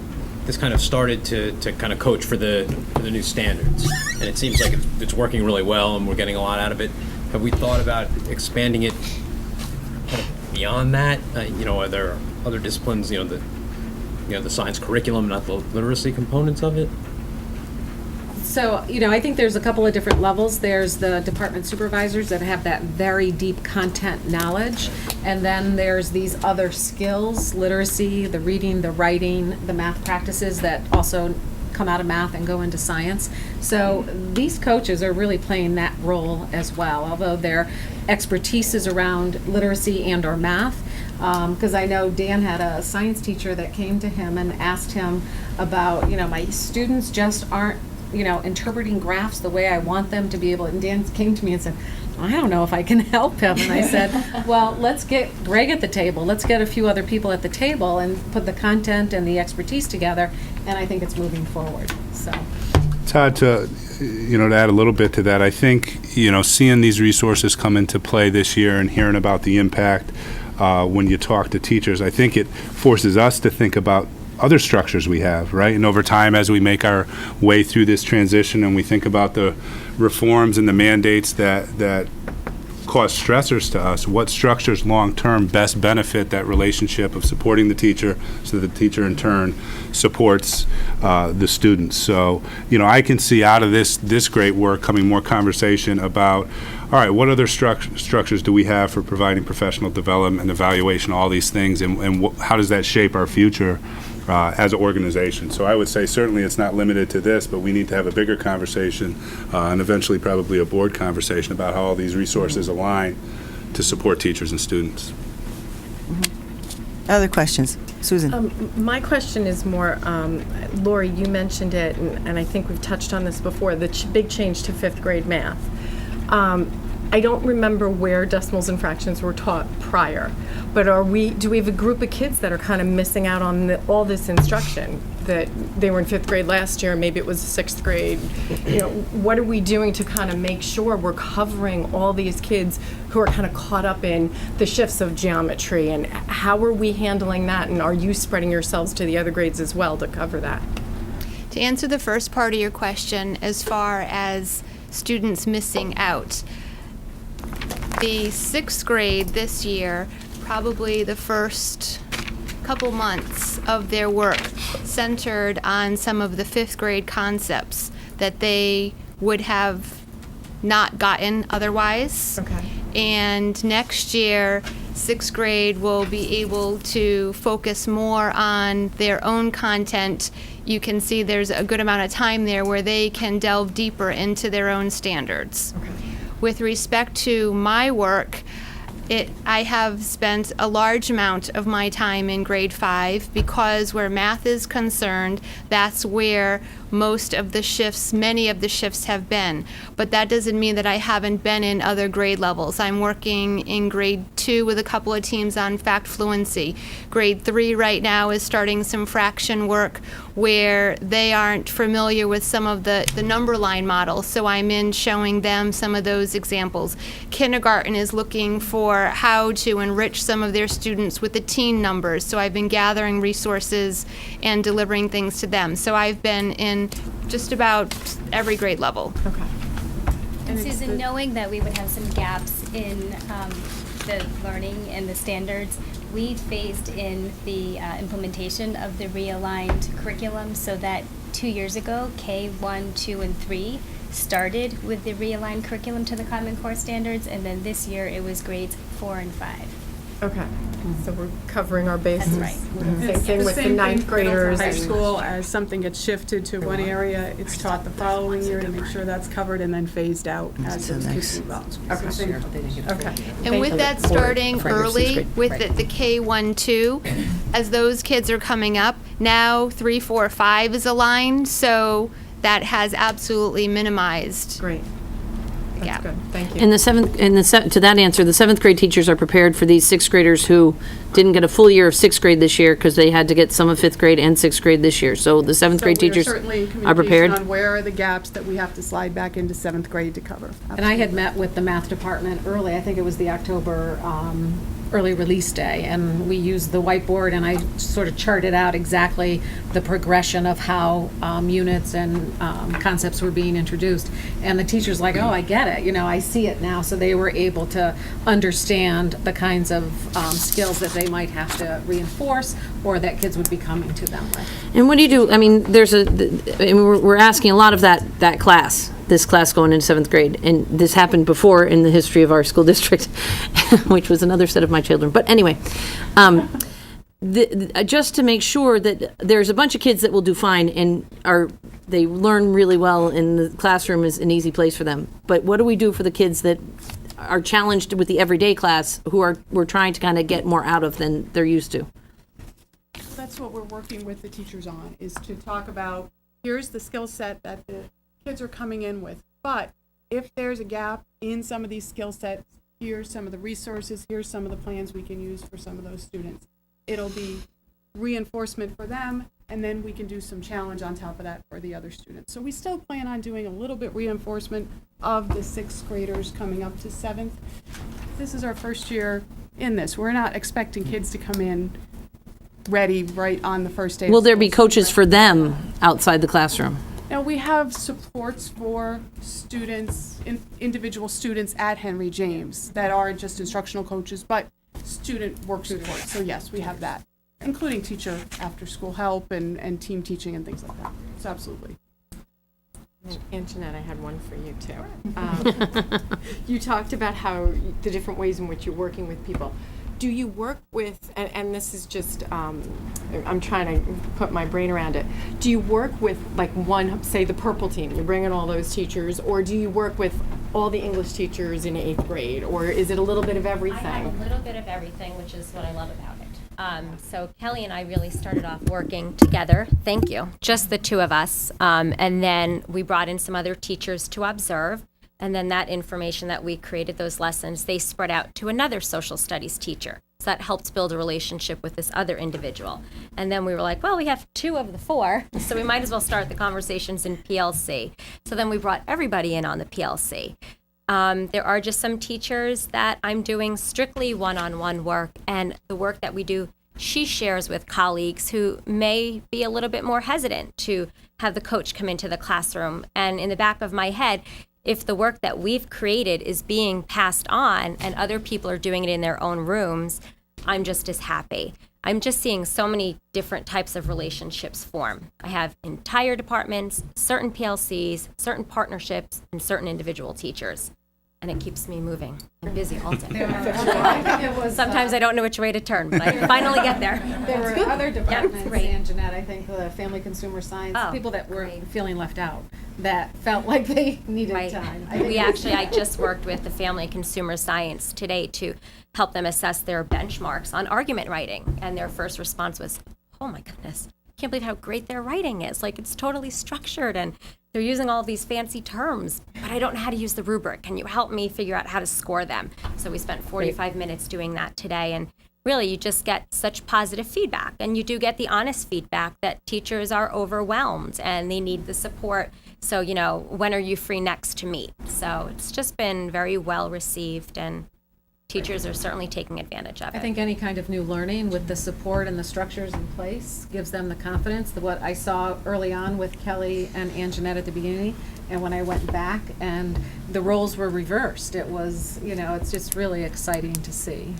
this kind of started to kind of coach for the new standards, and it seems like it's working really well, and we're getting a lot out of it. Have we thought about expanding it kind of beyond that? Are there other disciplines? The science curriculum, not the literacy components of it. So, I think there's a couple of different levels. There's the department supervisors that have that very deep content knowledge. And then there's these other skills, literacy, the reading, the writing, the math practices that also come out of math and go into science. So these coaches are really playing that role as well, although their expertise is around literacy and or math. Because I know Dan had a science teacher that came to him and asked him about, my students just aren't interpreting graphs the way I want them to be able. And Dan came to me and said, I don't know if I can help him. And I said, well, let's get Greg at the table. Let's get a few other people at the table and put the content and the expertise together. And I think it's moving forward. So, Todd, to add a little bit to that, I think, seeing these resources come into play this year and hearing about the impact when you talk to teachers, I think it forces us to think about other structures we have, right? And over time, as we make our way through this transition and we think about the reforms and the mandates that cause stressors to us, what structures long-term best benefit that relationship of supporting the teacher so that the teacher in turn supports the students. So, I can see out of this great work coming more conversation about, all right, what other structures do we have for providing professional development and evaluation, all these things, and how does that shape our future as an organization? So I would say certainly it's not limited to this, but we need to have a bigger conversation and eventually probably a board conversation about how all these resources align to support teachers and students. Other questions? Susan. My question is more, Lori, you mentioned it, and I think we've touched on this before, the big change to 5th grade math. I don't remember where decimals and fractions were taught prior, but do we have a group of kids that are kind of missing out on all this instruction, that they were in 5th grade last year, maybe it was 6th grade? What are we doing to kind of make sure we're covering all these kids who are kind of caught up in the shifts of geometry, and how are we handling that, and are you spreading yourselves to the other grades as well to cover that? To answer the first part of your question, as far as students missing out, the 6th grade this year, probably the first couple months of their work centered on some of the 5th grade concepts that they would have not gotten otherwise. Okay. And next year, 6th grade will be able to focus more on their own content. You can see there's a good amount of time there where they can delve deeper into their own standards. Okay. With respect to my work, I have spent a large amount of my time in grade 5 because where math is concerned, that's where many of the shifts have been. But that doesn't mean that I haven't been in other grade levels. I'm working in grade 2 with a couple of teams on fact fluency. Grade 3 right now is starting some fraction work where they aren't familiar with some of the number line models, so I'm in showing them some of those examples. Kindergarten is looking for how to enrich some of their students with the teen numbers, so I've been gathering resources and delivering things to them. So I've been in just about every grade level. Okay. And Susan, knowing that we would have some gaps in the learning and the standards, we phased in the implementation of the realigned curriculum so that 2 years ago, K1, 2, and 3 started with the realigned curriculum to the Common Core standards, and then this year it was grades 4 and 5. Okay, so we're covering our bases. That's right. Same thing with the ninth graders. High and- school, as something gets shifted to one area, it's taught the following year to make sure that's covered and then phased out as those kids move up. Okay. And with that starting early with the K1, 2, as those kids are coming up, now 3, 4, 5 is aligned, so that has absolutely minimized. Great. That's good. Thank you. And to that answer, the 7th grade teachers are prepared for these 6th graders who didn't get a full year of 6th grade this year because they had to get some of 5th grade and 6th grade this year. So the 7th grade teachers certainly in are prepared. communication on where are the gaps that we have to slide back into 7th grade to cover. And I had met with the math department early, I think it was the October early release day, and we used the whiteboard, and I sort of charted out exactly the progression of how units and concepts were being introduced. And the teacher's like, oh, I get it, I see it now. So they were able to understand the kinds of skills that they might have to reinforce or that kids would be coming to them with. And what do you do? I mean, we're asking a lot of that class, this class going into 7th grade, and this happened before in the history of our school district, which was another set of my children. But anyway, just to make sure that there's a bunch of kids that will do fine and they learn really well, and the classroom is an easy place for them. But what do we do for the kids that are challenged with the everyday class who we're trying to kind of get more out of than they're used to? That's what we're working with the teachers on, is to talk about, here's the skill set that the kids are coming in with. But if there's a gap in some of these skill sets, here's some of the resources, here's some of the plans we can use for some of those students. It'll be reinforcement for them, and then we can do some challenge on top of that for the other students. So we still plan on doing a little bit reinforcement of the 6th graders coming up to 7th. This is our first year in this. We're not expecting kids to come in ready right on the first day. Will there be coaches for them outside the classroom? Now, we have supports for students, individual students at Henry James that aren't just instructional coaches, but student work support. So yes, we have that, including teacher after-school help and team teaching and things like that. So absolutely. And Jeanette, I had one for you too. You talked about how the different ways in which you're working with people. Do you work with, and this is just, I'm trying to put my brain around it. Do you work with like one, say the purple team, you bring in all those teachers, or do you work with all the English teachers in 8th grade, or is it a little bit of everything? I have a little bit of everything, which is what I love about it. So Kelly and I really started off working together, thank you, just the two of us, and then we brought in some other teachers to observe. And then that information that we created, those lessons, they spread out to another social studies teacher. So that helped build a relationship with this other individual. And then we were like, well, we have 2 of the 4, so we might as well start the conversations in PLC. So then we brought everybody in on the PLC. There are just some teachers that I'm doing strictly one-on-one work, and the work that we do, she shares with colleagues who may be a little bit more hesitant to have the coach come into the classroom. And in the back of my head, if the work that we've created is being passed on and other people are doing it in their own rooms, I'm just as happy. I'm just seeing so many different types of relationships form. I have entire departments, certain PLCs, certain partnerships, and certain individual teachers. And it keeps me moving. I'm busy all day. Sometimes I don't know which way to turn, but I finally get there. There were other departments, great. and Jeanette, I think the family consumer science, Oh, people that were great. feeling left out, that felt like they needed time. I just worked with the family consumer science today to help them assess their benchmarks on argument writing. And their first response was, oh my goodness, can't believe how great their writing is. Like, it's totally structured and they're using all of these fancy terms, but I don't know how to use the rubric. Can you help me figure out how to score them? So we spent 45 minutes doing that today, and really you just get such positive feedback, and you do get the honest feedback that teachers are overwhelmed and they need the support. So, you know, when are you free next to meet? So it's just been very well received, and teachers are certainly taking advantage of it. I think any kind of new learning with the support and the structures in place gives them the confidence. What I saw early on with Kelly and Anjanette at the beginning, and when I went back and the roles were reversed, it was, you know, it's just really exciting to see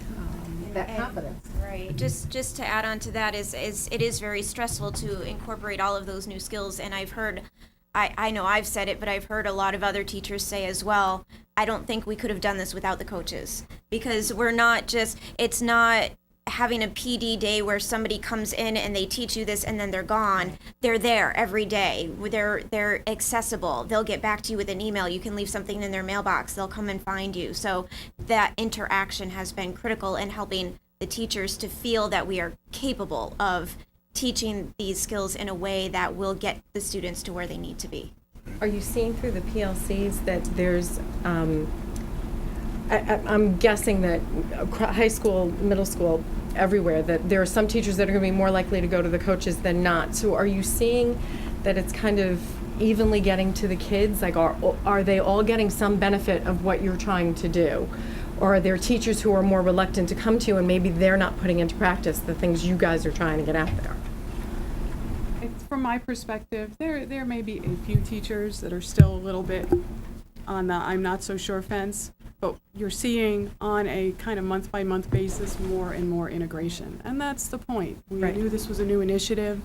that confidence. Right. Just to add on to that is it is very stressful to incorporate all of those new skills, and I've heard, I know I've said it, but I've heard a lot of other teachers say as well, I don't think we could have done this without the coaches, because it's not having a PD day where somebody comes in and they teach you this and then they're gone. They're there every day. They're accessible. They'll get back to you with an email. You can leave something in their mailbox. They'll come and find you. So that interaction has been critical in helping the teachers to feel that we are capable of teaching these skills in a way that will get the students to where they need to be. Are you seeing through the PLCs that there's, I'm guessing that high school, middle school, everywhere, that there are some teachers that are going to be more likely to go to the coaches than not. So are you seeing that it's kind of evenly getting to the kids? Like, are they all getting some benefit of what you're trying to do? Or are there teachers who are more reluctant to come to you and maybe they're not putting into practice the things you guys are trying to get out there? From my perspective, there may be a few teachers that are still a little bit on the I'm not so sure fence, but you're seeing on a kind of month-by-month basis more and more integration, and that's the point. We knew this was a new initiative.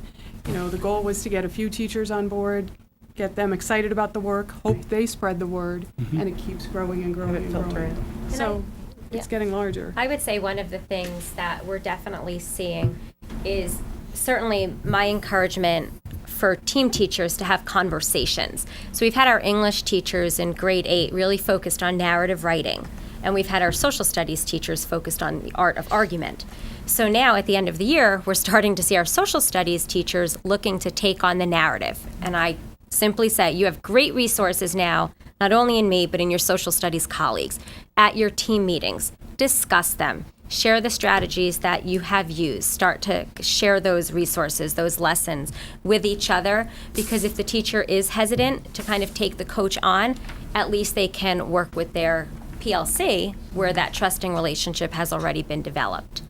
You know, the goal was to get a few teachers on board, get them excited about the work, hope they spread the word, and it keeps growing and growing and growing. So it's getting larger. I would say one of the things that we're definitely seeing is certainly my encouragement for team teachers to have conversations. So we've had our English teachers in grade 8 really focused on narrative writing, and we've had our social studies teachers focused on the art of argument. So now at the end of the year, we're starting to see our social studies teachers looking to take on the narrative. And I simply say, you have great resources now, not only in me, but in your social studies colleagues. At your team meetings, discuss them. Share the strategies that you have used. Start to share those resources, those lessons with each other, because if the teacher is hesitant to kind of take the coach on, at least they can work with their PLC where that trusting relationship has already been developed.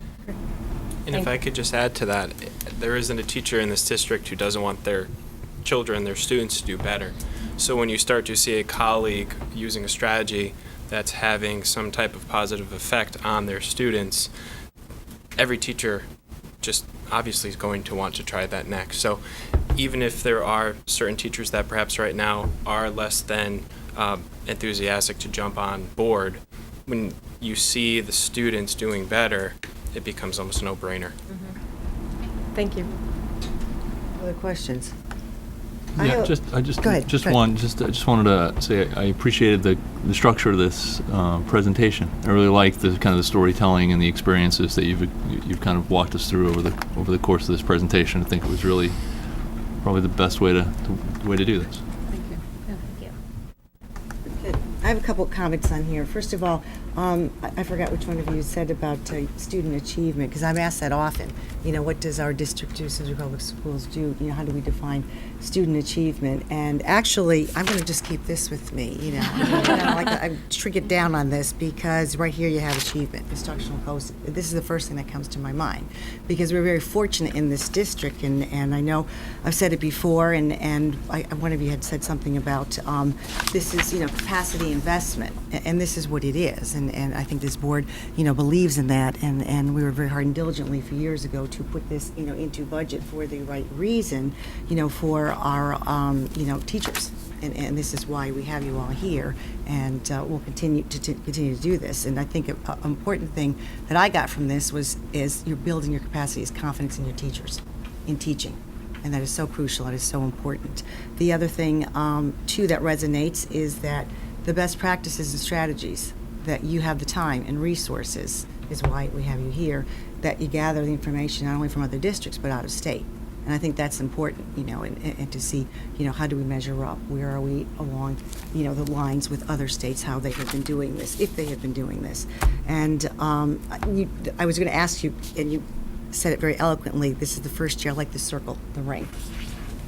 And if I could just add to that, there isn't a teacher in this district who doesn't want their children, their students to do better. So when you start to see a colleague using a strategy that's having some type of positive effect on their students, every teacher just obviously is going to want to try that next. So even if there are certain teachers that perhaps right now are less than enthusiastic to jump on board, when you see the students doing better, it becomes almost a no-brainer. Thank you. Other questions? Yeah, I just wanted to say I appreciated the structure of this presentation. I really liked the kind of the storytelling and the experiences that you've kind of walked us through over the course of this presentation. I think it was really probably the best way to do this. I have a couple of comments on here. First of all, I forgot which one of you said about student achievement, because I'm asked that often. You know, what does our district do, Simsbury Public Schools do? You know, how do we define student achievement? And actually, I'm going to just keep this with me. You know, I shrink it down on this, because right here you have achievement, instructional goals. This is the first thing that comes to my mind, because we're very fortunate in this district, and I know I've said it before, and one of you had said something about this is, you know, capacity investment, and this is what it is, and I think this board, you know, believes in that, and we were very hard and diligently for years ago to put this, you know, into budget for the right reason, you know, for our, you know, teachers, and this is why we have you all here, and we'll continue to do this. And I think an important thing that I got from this is you're building your capacity is confidence in your teachers, in teaching. And that is so crucial, it is so important. The other thing, too, that resonates is that the best practices and strategies, that you have the time and resources, is why we have you here, that you gather the information not only from other districts but out of state. And I think that's important, and to see, how do we measure up? Where are we along, the lines with other states, how they have been doing this, if they have been doing this. And I was going to ask you, and you said it very eloquently, this is the first year I like the circle, the ring.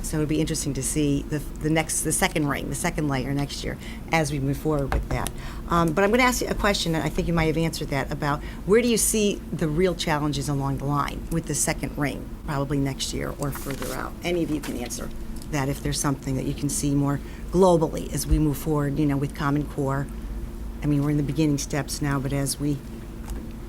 So it would be interesting to see the second ring, the second layer next year as we move forward with that. But I'm going to ask you a question, and I think you might have answered that, about where do you see the real challenges along the line with the second ring, probably next year or further out? Any of you can answer that if there's something that you can see more globally as we move forward, with Common Core. I mean, we're in the beginning steps now, but as we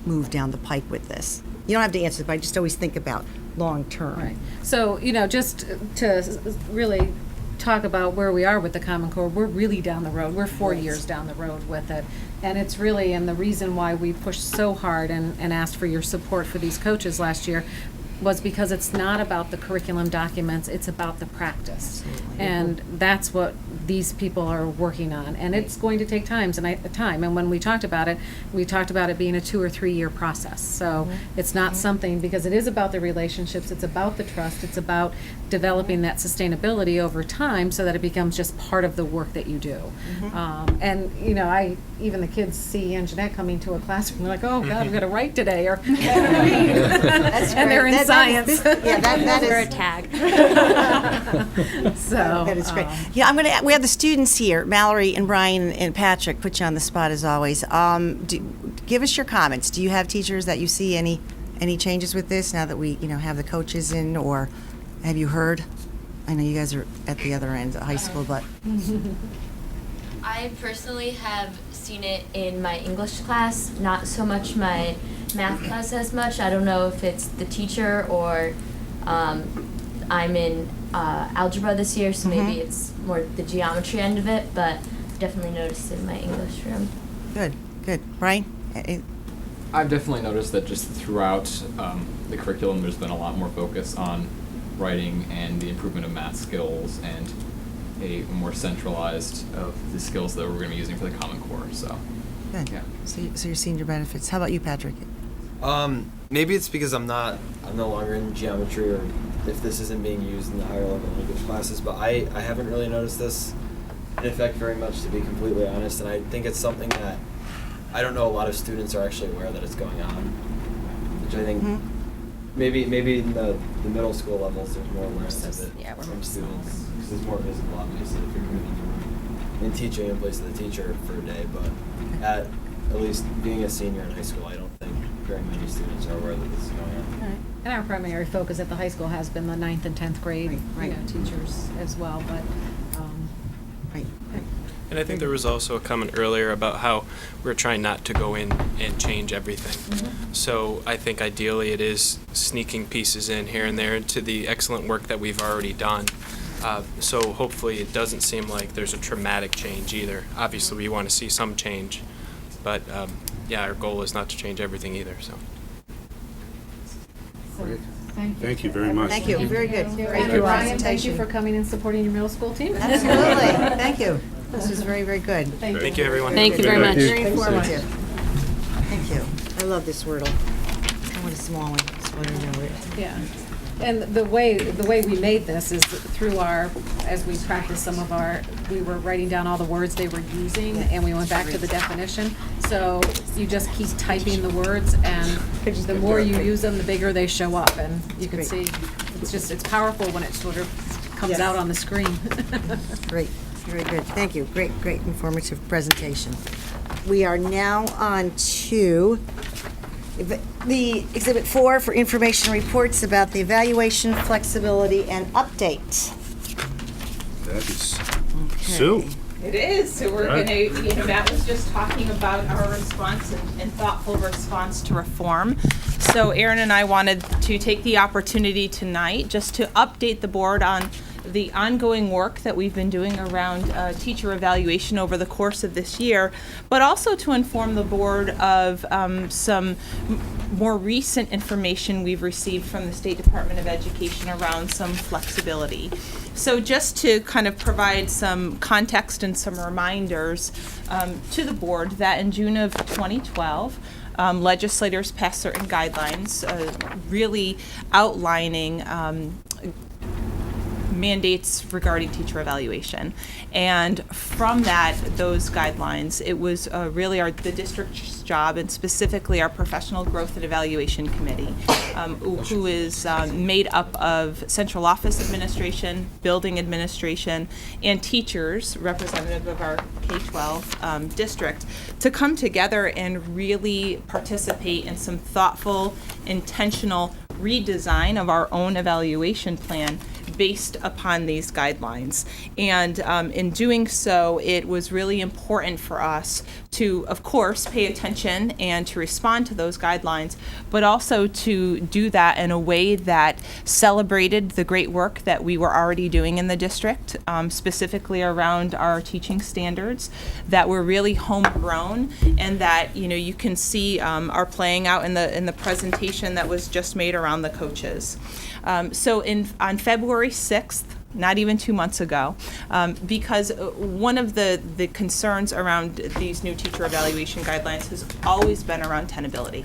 move down the pike with this. You don't have to answer, but I just always think about long term. Right. So, just to really talk about where we are with the Common Core, we're really down the road. We're 4 years down the road with it. And it's really, and the reason why we pushed so hard and asked for your support for these coaches last year was because it's not about the curriculum documents, it's about the practice. And that's what these people are working on. And it's going to take time. And when we talked about it being a 2 or 3 year process. So it's not something, because it is about the relationships, it's about the trust, it's about developing that sustainability over time so that it becomes just part of the work that you do. And, even the kids see Anjanette coming to a classroom, they're like, oh God, I've got to write today, or, and they're in science. That is a tag. So that is great. We have the students here, Mallory and Brian and Patrick. Put you on the spot as always. Give us your comments. Do you have teachers that you see any changes with this now that we have the coaches in, or have you heard? I know you guys are at the other end of high school, but I personally have seen it in my English class, not so much my math class as much. I don't know if it's the teacher or I'm in algebra this year, so maybe it's more the geometry end of it, but definitely noticed it in my English room. Good. Brian? I've definitely noticed that just throughout the curriculum there's been a lot more focus on writing and the improvement of math skills and a more centralized of the skills that we're going to be using for the Common Core. So, good. Yeah. So you're seeing your benefits. How about you, Patrick? Maybe it's because I'm no longer in geometry, or if this isn't being used in the higher level language classes, but I haven't really noticed this in effect very much, to be completely honest, and I think it's something that I don't know a lot of students are actually aware that it's going on, which I think maybe in the middle school levels there's more awareness of it from students, because it's more visible obviously if you're going to be in teaching in place of the teacher for a day, but at least being a senior in high school, I don't think very many students are aware that this is going on. Right. And our primary focus at the high school has been the 9th and 10th grade teachers as well, but right. And I think there was also a comment earlier about how we're trying not to go in and change everything. So I think ideally it is sneaking pieces in here and there into the excellent work that we've already done. So hopefully it doesn't seem like there's a traumatic change either. Obviously we want to see some change, but our goal is not to change everything either. So. Thank you very much. Thank you. Very good. Thank you, Ryan. Thank you for coming and supporting your middle school team. Absolutely. Thank you. This is very, very good. Thank you, everyone. Thank you very much. Very informative. Thank you. I love this Wordle. I want a small one. So I don't know it. Yeah. And the way we made this is through as we practiced we were writing down all the words they were using, and we went back to the definition. So you just keep typing the words, and the more you use them, the bigger they show up. And you can see, it's powerful when it sort of comes out on the screen. Great. Very good. Thank you. Great informative presentation. We are now on to the Exhibit 4 for information reports about the evaluation, flexibility, and update. That is Sue. It is. So we're going to, Matt was just talking about our response and thoughtful response to reform. So Erin and I wanted to take the opportunity tonight just to update the board on the ongoing work that we've been doing around teacher evaluation over the course of this year, but also to inform the board of some more recent information we've received from the State Department of Education around some flexibility. So just to kind of provide some context and some reminders to the board that in June of 2012, legislators passed certain guidelines, really outlining mandates regarding teacher evaluation. And from those guidelines, it was really the district's job, and specifically our Professional Growth and Evaluation Committee, who is made up of central office administration, building administration, and teachers, representative of our K-12 district, to come together and really participate in some thoughtful, intentional redesign of our own evaluation plan based upon these guidelines. And in doing so, it was really important for us to, of course, pay attention and to respond to those guidelines, but also to do that in a way that celebrated the great work that we were already doing in the district, specifically around our teaching standards that were really homegrown and that you can see are playing out in the presentation that was just made around the coaches. So on February 6th, not even 2 months ago, because one of the concerns around these new teacher evaluation guidelines has always been around tenability.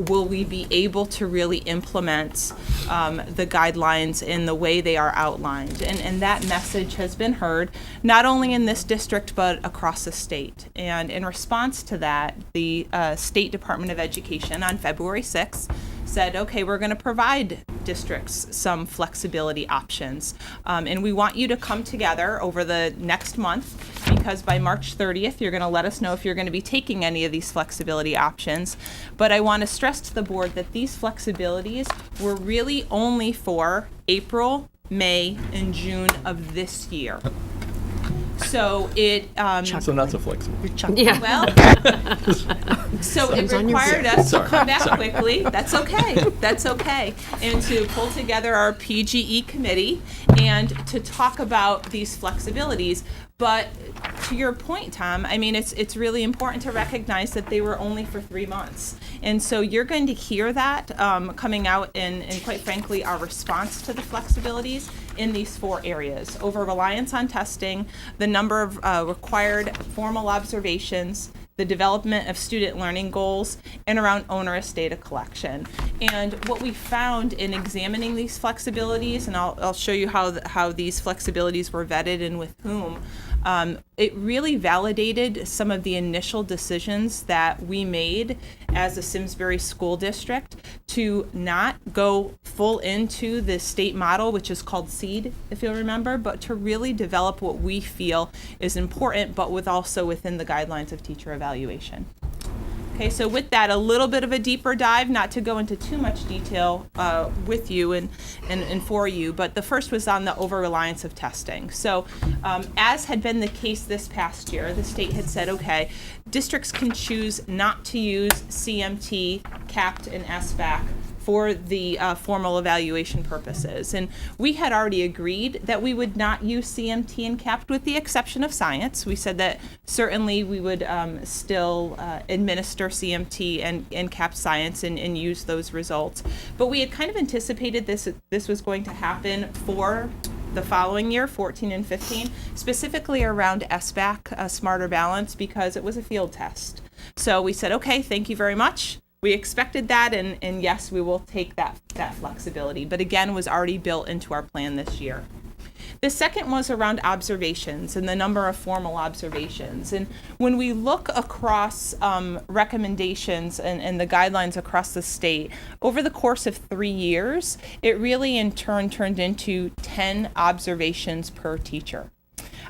Will we be able to really implement the guidelines in the way they are outlined? And that message has been heard not only in this district but across the state. And in response to that, the State Department of Education on February 6th said, okay, we're going to provide districts some flexibility options. And we want you to come together over the next month, because by March 30th, you're going to let us know if you're going to be taking any of these flexibility options. But I want to stress to the board that these flexibilities were really only for April, May, and June of this year. So it so not so flexible. Yeah. Well, so it required us to come back quickly. That's okay. That's okay. And to pull together our PGE committee and to talk about these flexibilities. But to your point, Tom, I mean, it's really important to recognize that they were only for 3 months. And so you're going to hear that coming out in quite frankly, our response to the flexibilities in these 4 areas: over-reliance on testing, the number of required formal observations, the development of student learning goals, and around onerous data collection. And what we found in examining these flexibilities, and I'll show you how these flexibilities were vetted and with whom, it really validated some of the initial decisions that we made as a Simsbury school district to not go full into the state model, which is called SEED, if you'll remember, but to really develop what we feel is important, but also within the guidelines of teacher evaluation. Okay, so with that, a little bit of a deeper dive, not to go into too much detail with you and for you, but the first was on the over-reliance of testing. So as had been the case this past year, the state had said, okay, districts can choose not to use CMT, CAPT, and SBAC for the formal evaluation purposes. And we had already agreed that we would not use CMT and CAPT with the exception of science. We said that certainly we would still administer CMT and CAPT science and use those results. But we had kind of anticipated this was going to happen for the following year, 14 and 15, specifically around SBAC, Smarter Balance, because it was a field test. So we said, okay, thank you very much. We expected that, and yes, we will take that flexibility, but again, was already built into our plan this year. The second was around observations and the number of formal observations. And when we look across recommendations and the guidelines across the state, over the course of 3 years, it really in turn turned into 10 observations per teacher.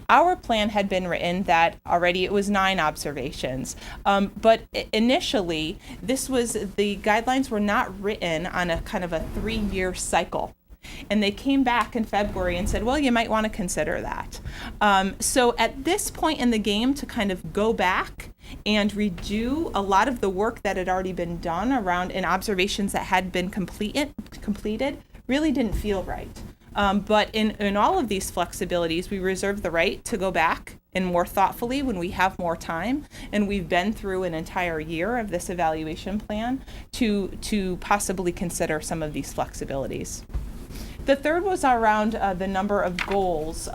Our plan had been written that already it was 9 observations, but initially the guidelines were not written on a kind of a 3-year cycle. And they came back in February and said, well, you might want to consider that. So at this point in the game, to kind of go back and redo a lot of the work that had already been done around in observations that had been completed really didn't feel right. But in all of these flexibilities, we reserve the right to go back and more thoughtfully when we have more time, and we've been through an entire year of this evaluation plan to possibly consider some of these flexibilities. The third was around the number of goals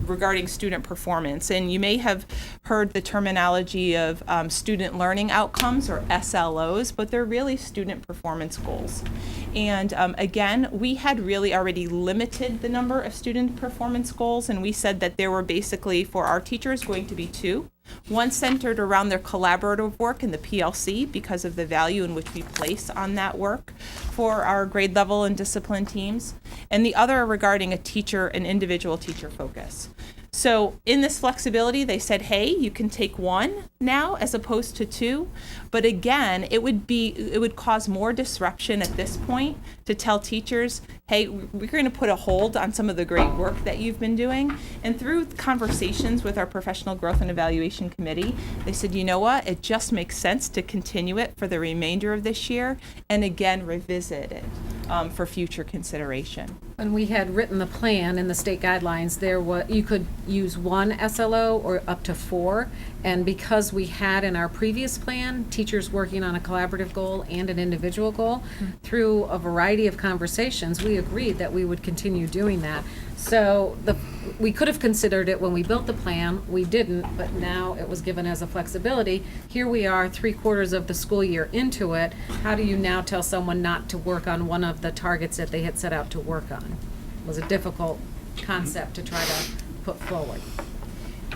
regarding student performance. And you may have heard the terminology of student learning outcomes, or SLOs, but they're really student performance goals. And again, we had really already limited the number of student performance goals, and we said that there were basically, for our teachers, going to be two. One centered around their collaborative work in the PLC because of the value in which we place on that work for our grade level and discipline teams, and the other regarding an individual teacher focus. So in this flexibility, they said, hey, you can take one now as opposed to two. But again, it would cause more disruption at this point to tell teachers, hey, we're going to put a hold on some of the great work that you've been doing. And through conversations with our Professional Growth and Evaluation Committee, they said, you know what, it just makes sense to continue it for the remainder of this year and again revisit it for future consideration. When we had written the plan in the state guidelines, you could use one SLO or up to 4. And because we had in our previous plan teachers working on a collaborative goal and an individual goal, through a variety of conversations, we agreed that we would continue doing that. So we could have considered it when we built the plan. We didn't, but now it was given as a flexibility. Here we are 3/4 of the school year into it. How do you now tell someone not to work on one of the targets that they had set out to work on? It was a difficult concept to try to put forward.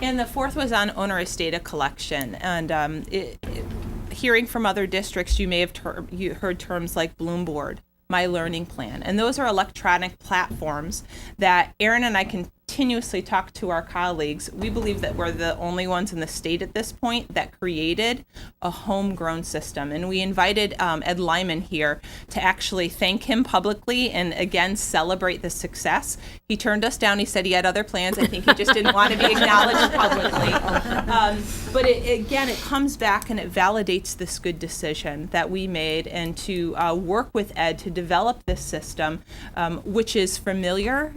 And the fourth was on onerous data collection. And hearing from other districts, you may have heard terms like Bloomboard, My Learning Plan. And those are electronic platforms that Erin and I continuously talk to our colleagues. We believe that we're the only ones in the state at this point that created a homegrown system. And we invited Ed Lyman here to actually thank him publicly and again celebrate the success. He turned us down. He said he had other plans. I think he just didn't want to be acknowledged publicly. But it comes back and it validates this good decision that we made, and to work with Ed to develop this system, which is familiar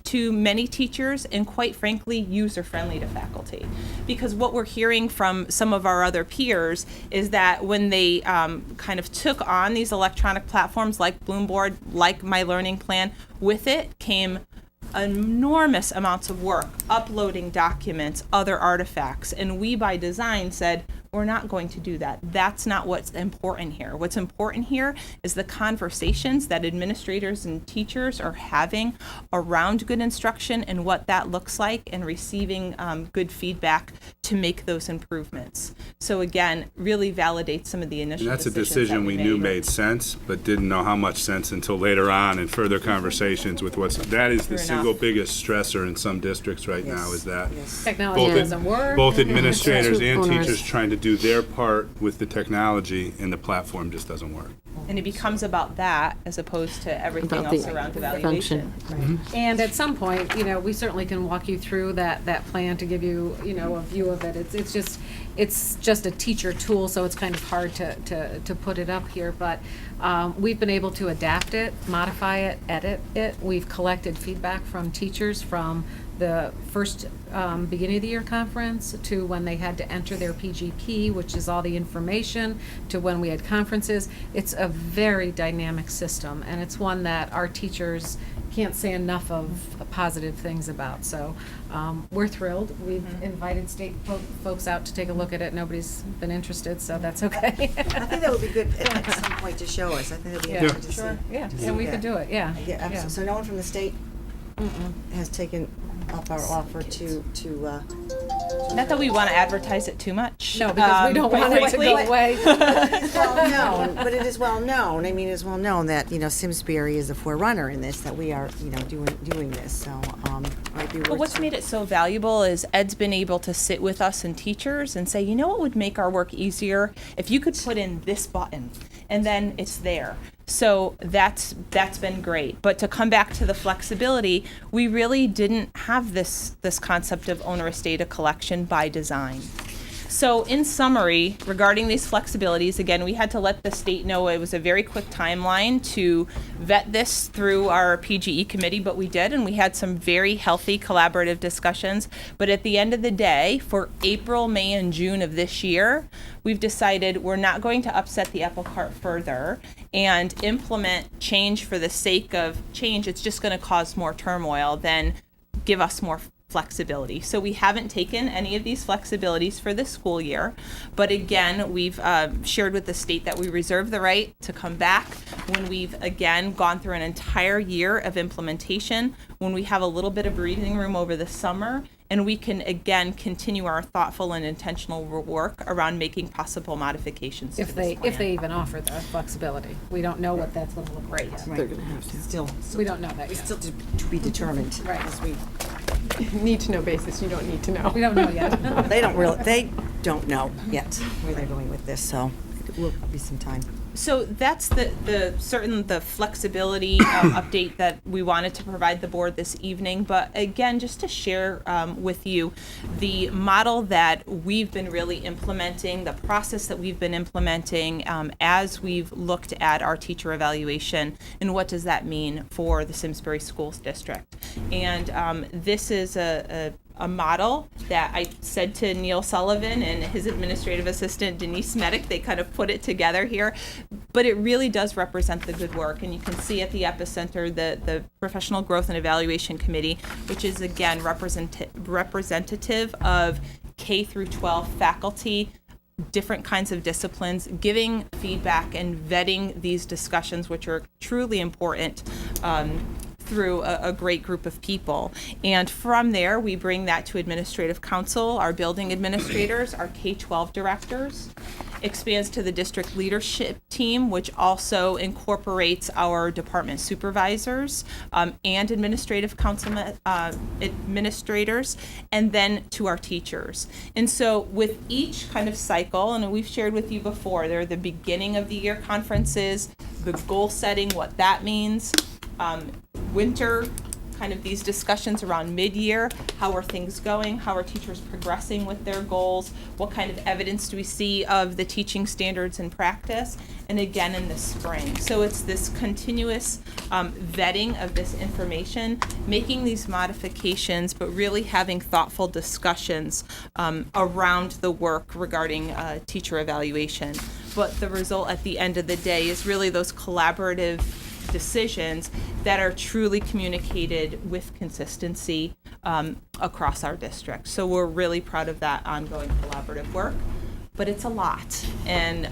to many teachers and quite frankly user-friendly to faculty. Because what we're hearing from some of our other peers is that when they kind of took on these electronic platforms like Bloomboard, like My Learning Plan, with it came enormous amounts of work, uploading documents, other artifacts, and we by design said, we're not going to do that. That's not what's important here. What's important here is the conversations that administrators and teachers are having around good instruction and what that looks like, and receiving good feedback to make those improvements. So again, really validates some of the initial And that's a decisions decision that we made. knew made sense, but didn't know how much sense until later on in further conversations with that is the True single enough. biggest stressor in some districts right now, is that Technology doesn't work. both administrators Two and owners. teachers trying to do their part with the technology, and the platform just doesn't work. And it becomes about that as opposed to everything About else the around evaluation. function. And at some point, we certainly can walk you through that plan to give you, a view of it. It's just a teacher tool, so it's kind of hard to put it up here. But we've been able to adapt it, modify it, edit it. We've collected feedback from teachers from the first beginning of the year conference to when they had to enter their PGP, which is all the information, to when we had conferences. It's a very dynamic system, and it's one that our teachers can't say enough of positive things about. So we're thrilled. We've invited state folks out to take a look at it. Nobody's been interested, so that's okay. I think that would be good at some point to show us. I think that would be Yeah, interesting to sure. see. Yeah, to see and we that. could do it, yeah. Yeah, absolutely. Yeah. So no one from the state has taken up our offer to Not that we want to advertise it too much. No, because we don't quite want it to frankly. go away. It is well known, but it is well known. I mean, it's well known that, Simsbury is a forerunner in this, that we are, doing this. So, might be But worth what's made it so valuable is Ed's been able to sit with us and teachers and say, you know what would make our work easier? If you could put in this button, and then it's there. So that's been great. But to come back to the flexibility, we really didn't have this concept of onerous data collection by design. So in summary, regarding these flexibilities, again, we had to let the state know it was a very quick timeline to vet this through our PGE committee, but we did, and we had some very healthy collaborative discussions. But at the end of the day, for April, May, and June of this year, we've decided we're not going to upset the apple cart further and implement change for the sake of change. It's just going to cause more turmoil than give us more flexibility. So we haven't taken any of these flexibilities for this school year, but again, we've shared with the state that we reserve the right to come back when we've again gone through an entire year of implementation, when we have a little bit of breathing room over the summer, and we can again continue our thoughtful and intentional work around making possible modifications If to they this plan. if they even offer the flexibility, we don't know what that's going to look like. They're going to have to. Still, We don't know that yet. still to be determined. Right. As we Need to know basis, you don't need to know. We don't know yet. They don't know yet where they're going with this, so it will be some time. So that's the flexibility update that we wanted to provide the board this evening. But again, just to share with you the model that we've been really implementing, the process that we've been implementing as we've looked at our teacher evaluation and what does that mean for the Simsbury Schools District. And this is a model that I said to Neil Sullivan and his administrative assistant Denise Medic. They kind of put it together here, but it really does represent the good work. And you can see at the epicenter the Professional Growth and Evaluation Committee, which is again representative of K through 12 faculty, different kinds of disciplines, giving feedback and vetting these discussions, which are truly important through a great group of people. And from there, we bring that to administrative council, our building administrators, our K-12 directors, expands to the district leadership team, which also incorporates our department supervisors and administrative council administrators, and then to our teachers. And so with each kind of cycle, and we've shared with you before, they're the beginning of the year conferences, the goal setting, what that means, winter, kind of these discussions around mid-year, how are things going, how are teachers progressing with their goals, what kind of evidence do we see of the teaching standards in practice, and again in the spring. So it's this continuous vetting of this information, making these modifications, but really having thoughtful discussions around the work regarding teacher evaluation. But the result at the end of the day is really those collaborative decisions that are truly communicated with consistency across our district. So we're really proud of that ongoing collaborative work, but it's a lot. And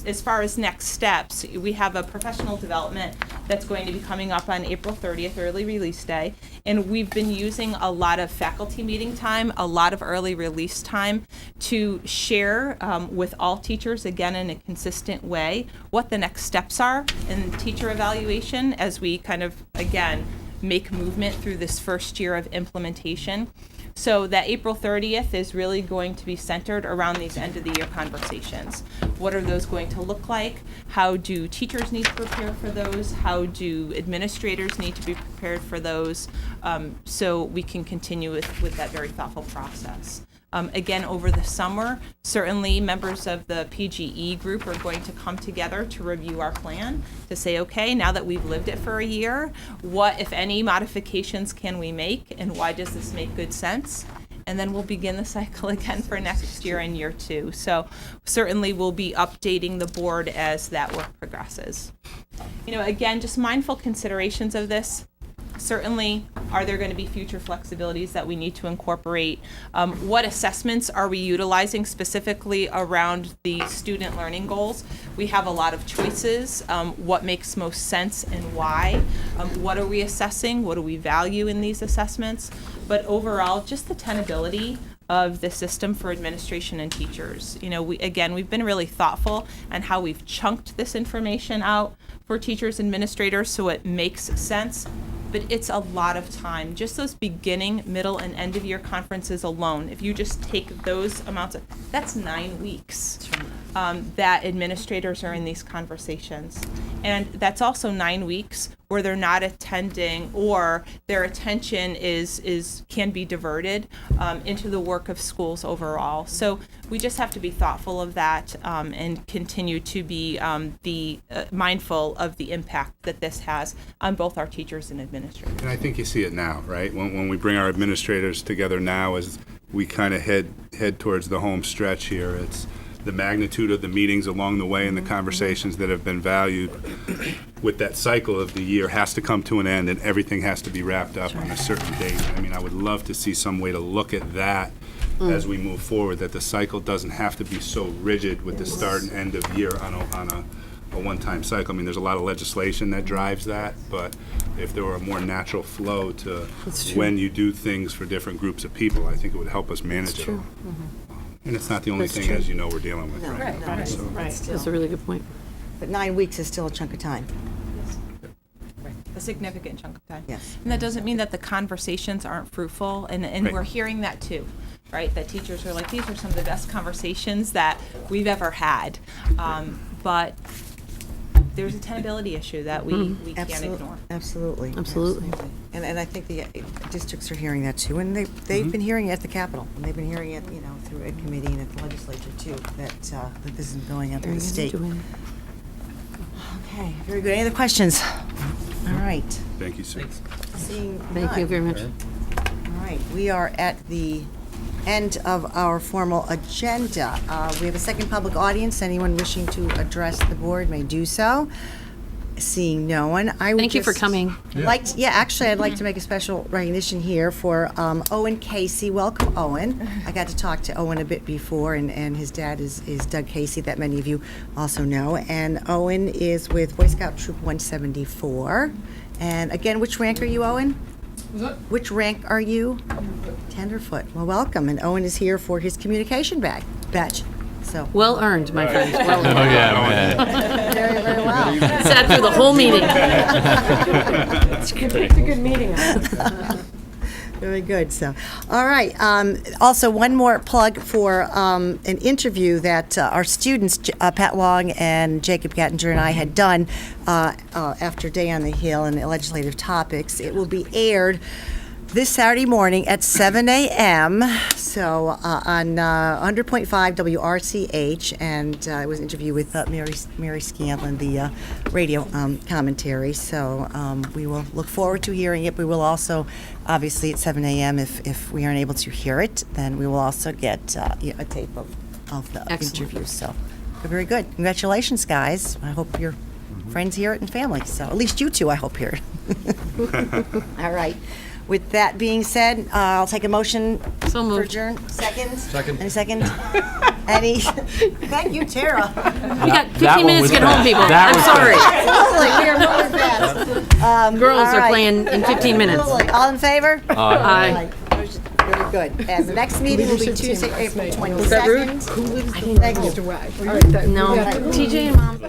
as far as next steps, we have a professional development that's going to be coming up on April 30th, early release day. And we've been using a lot of faculty meeting time, a lot of early release time to share with all teachers, again, in a consistent way, what the next steps are in teacher evaluation as we kind of, again, make movement through this first year of implementation. So that April 30th is really going to be centered around these end of the year conversations. What are those going to look like? How do teachers need to prepare for those? How do administrators need to be prepared for those? So we can continue with that very thoughtful process. Again, over the summer, certainly members of the PGE group are going to come together to review our plan, to say, okay, now that we've lived it for a year, what, if any, modifications can we make, and why does this make good sense? And then we'll begin the cycle again for next year and year two. So certainly we'll be updating the board as that work progresses. Again, just mindful considerations of this. Certainly, are there going to be future flexibilities that we need to incorporate? What assessments are we utilizing specifically around the student learning goals? We have a lot of choices. What makes most sense and why? What are we assessing? What do we value in these assessments? But overall, just the tenability of the system for administration and teachers. We've been really thoughtful on how we've chunked this information out for teachers, administrators, so it makes sense. But it's a lot of time. Just those beginning, middle, and end of year conferences alone, if you just take those amounts that's 9 weeks. that administrators are in these conversations. And that's also 9 weeks where they're not attending, or their attention can be diverted into the work of schools overall. So we just have to be thoughtful of that and continue to be mindful of the impact that this has on both our teachers and administrators. And I think you see it now, right? When we bring our administrators together now as we kind of head towards the home stretch here, it's the magnitude of the meetings along the way and the conversations that have been valued with that cycle of the year has to come to an end, and everything has to be wrapped up on a certain date. I mean, I would love to see some way to look at that as we move forward, that the cycle doesn't have to be so rigid with the start and end of year on a one-time cycle. I mean, there's a lot of legislation that drives that, but if there were a more natural flow to when you do things for different groups of people, I think it would help us manage it all. And it's not the only thing, as you know, we're dealing with right now. So. That's a really good point. But 9 weeks is still a chunk of time. A significant chunk of time. Yes. And that doesn't mean that the conversations aren't fruitful, and we're hearing that too, right? That teachers are like, these are some of the best conversations that we've ever had. But there's a tenability issue that we can't ignore. Absolutely. And I think the districts are hearing that too, and they've been hearing it at the Capitol, and they've been hearing it, through Ed Committee and at the legislature too, that this is going out to the state. Okay, very good. Any other questions? All right. Thank you, Sue. Thank you very much. All right, we are at the end of our formal agenda. We have a second public audience. Anyone wishing to address the board may do so. Seeing no one, I would Thank you for coming. Actually, I'd like to make a special recognition here for Owen Casey. Welcome, Owen. I got to talk to Owen a bit before, and his dad is Doug Casey, that many of you also know. And Owen is with Boy Scout Troop 174. And again, which rank are you, Owen? Which rank are you? Tenderfoot. Well, welcome. And Owen is here for his communication badge. So well earned, my friends. Well earned. Oh, yeah, man. Very, very well. Sat through the whole meeting. It's a good meeting. Very good. So, all right. Also, one more plug for an interview that our students, Pat Long and Jacob Gattinger and I had done after Day on the Hill and legislative topics. It will be aired this Saturday morning at 7 a.m. So on 100.5 WRCH, and it was an interview with Mary Scanlon, the radio commentary. So we will look forward to hearing it. We will also, obviously, at 7 a.m. If we aren't able to hear it, then we will also get a tape of the interview. So very good. Congratulations, guys. I hope your friends hear it and family. So at least you two, I hope, hear it. All right. With that being said, I'll take a motion for adjourn. Second. Any second? Any? Thank you, Tara. We got 15 minutes to get home, people. I'm sorry. Absolutely, we are moving fast. Girls are playing in 15 minutes. Absolutely. All in favor? Aye. Very good. And the next meeting will be Tuesday, April 22nd. Who lives the Thank you. away? No. TJ and Mom.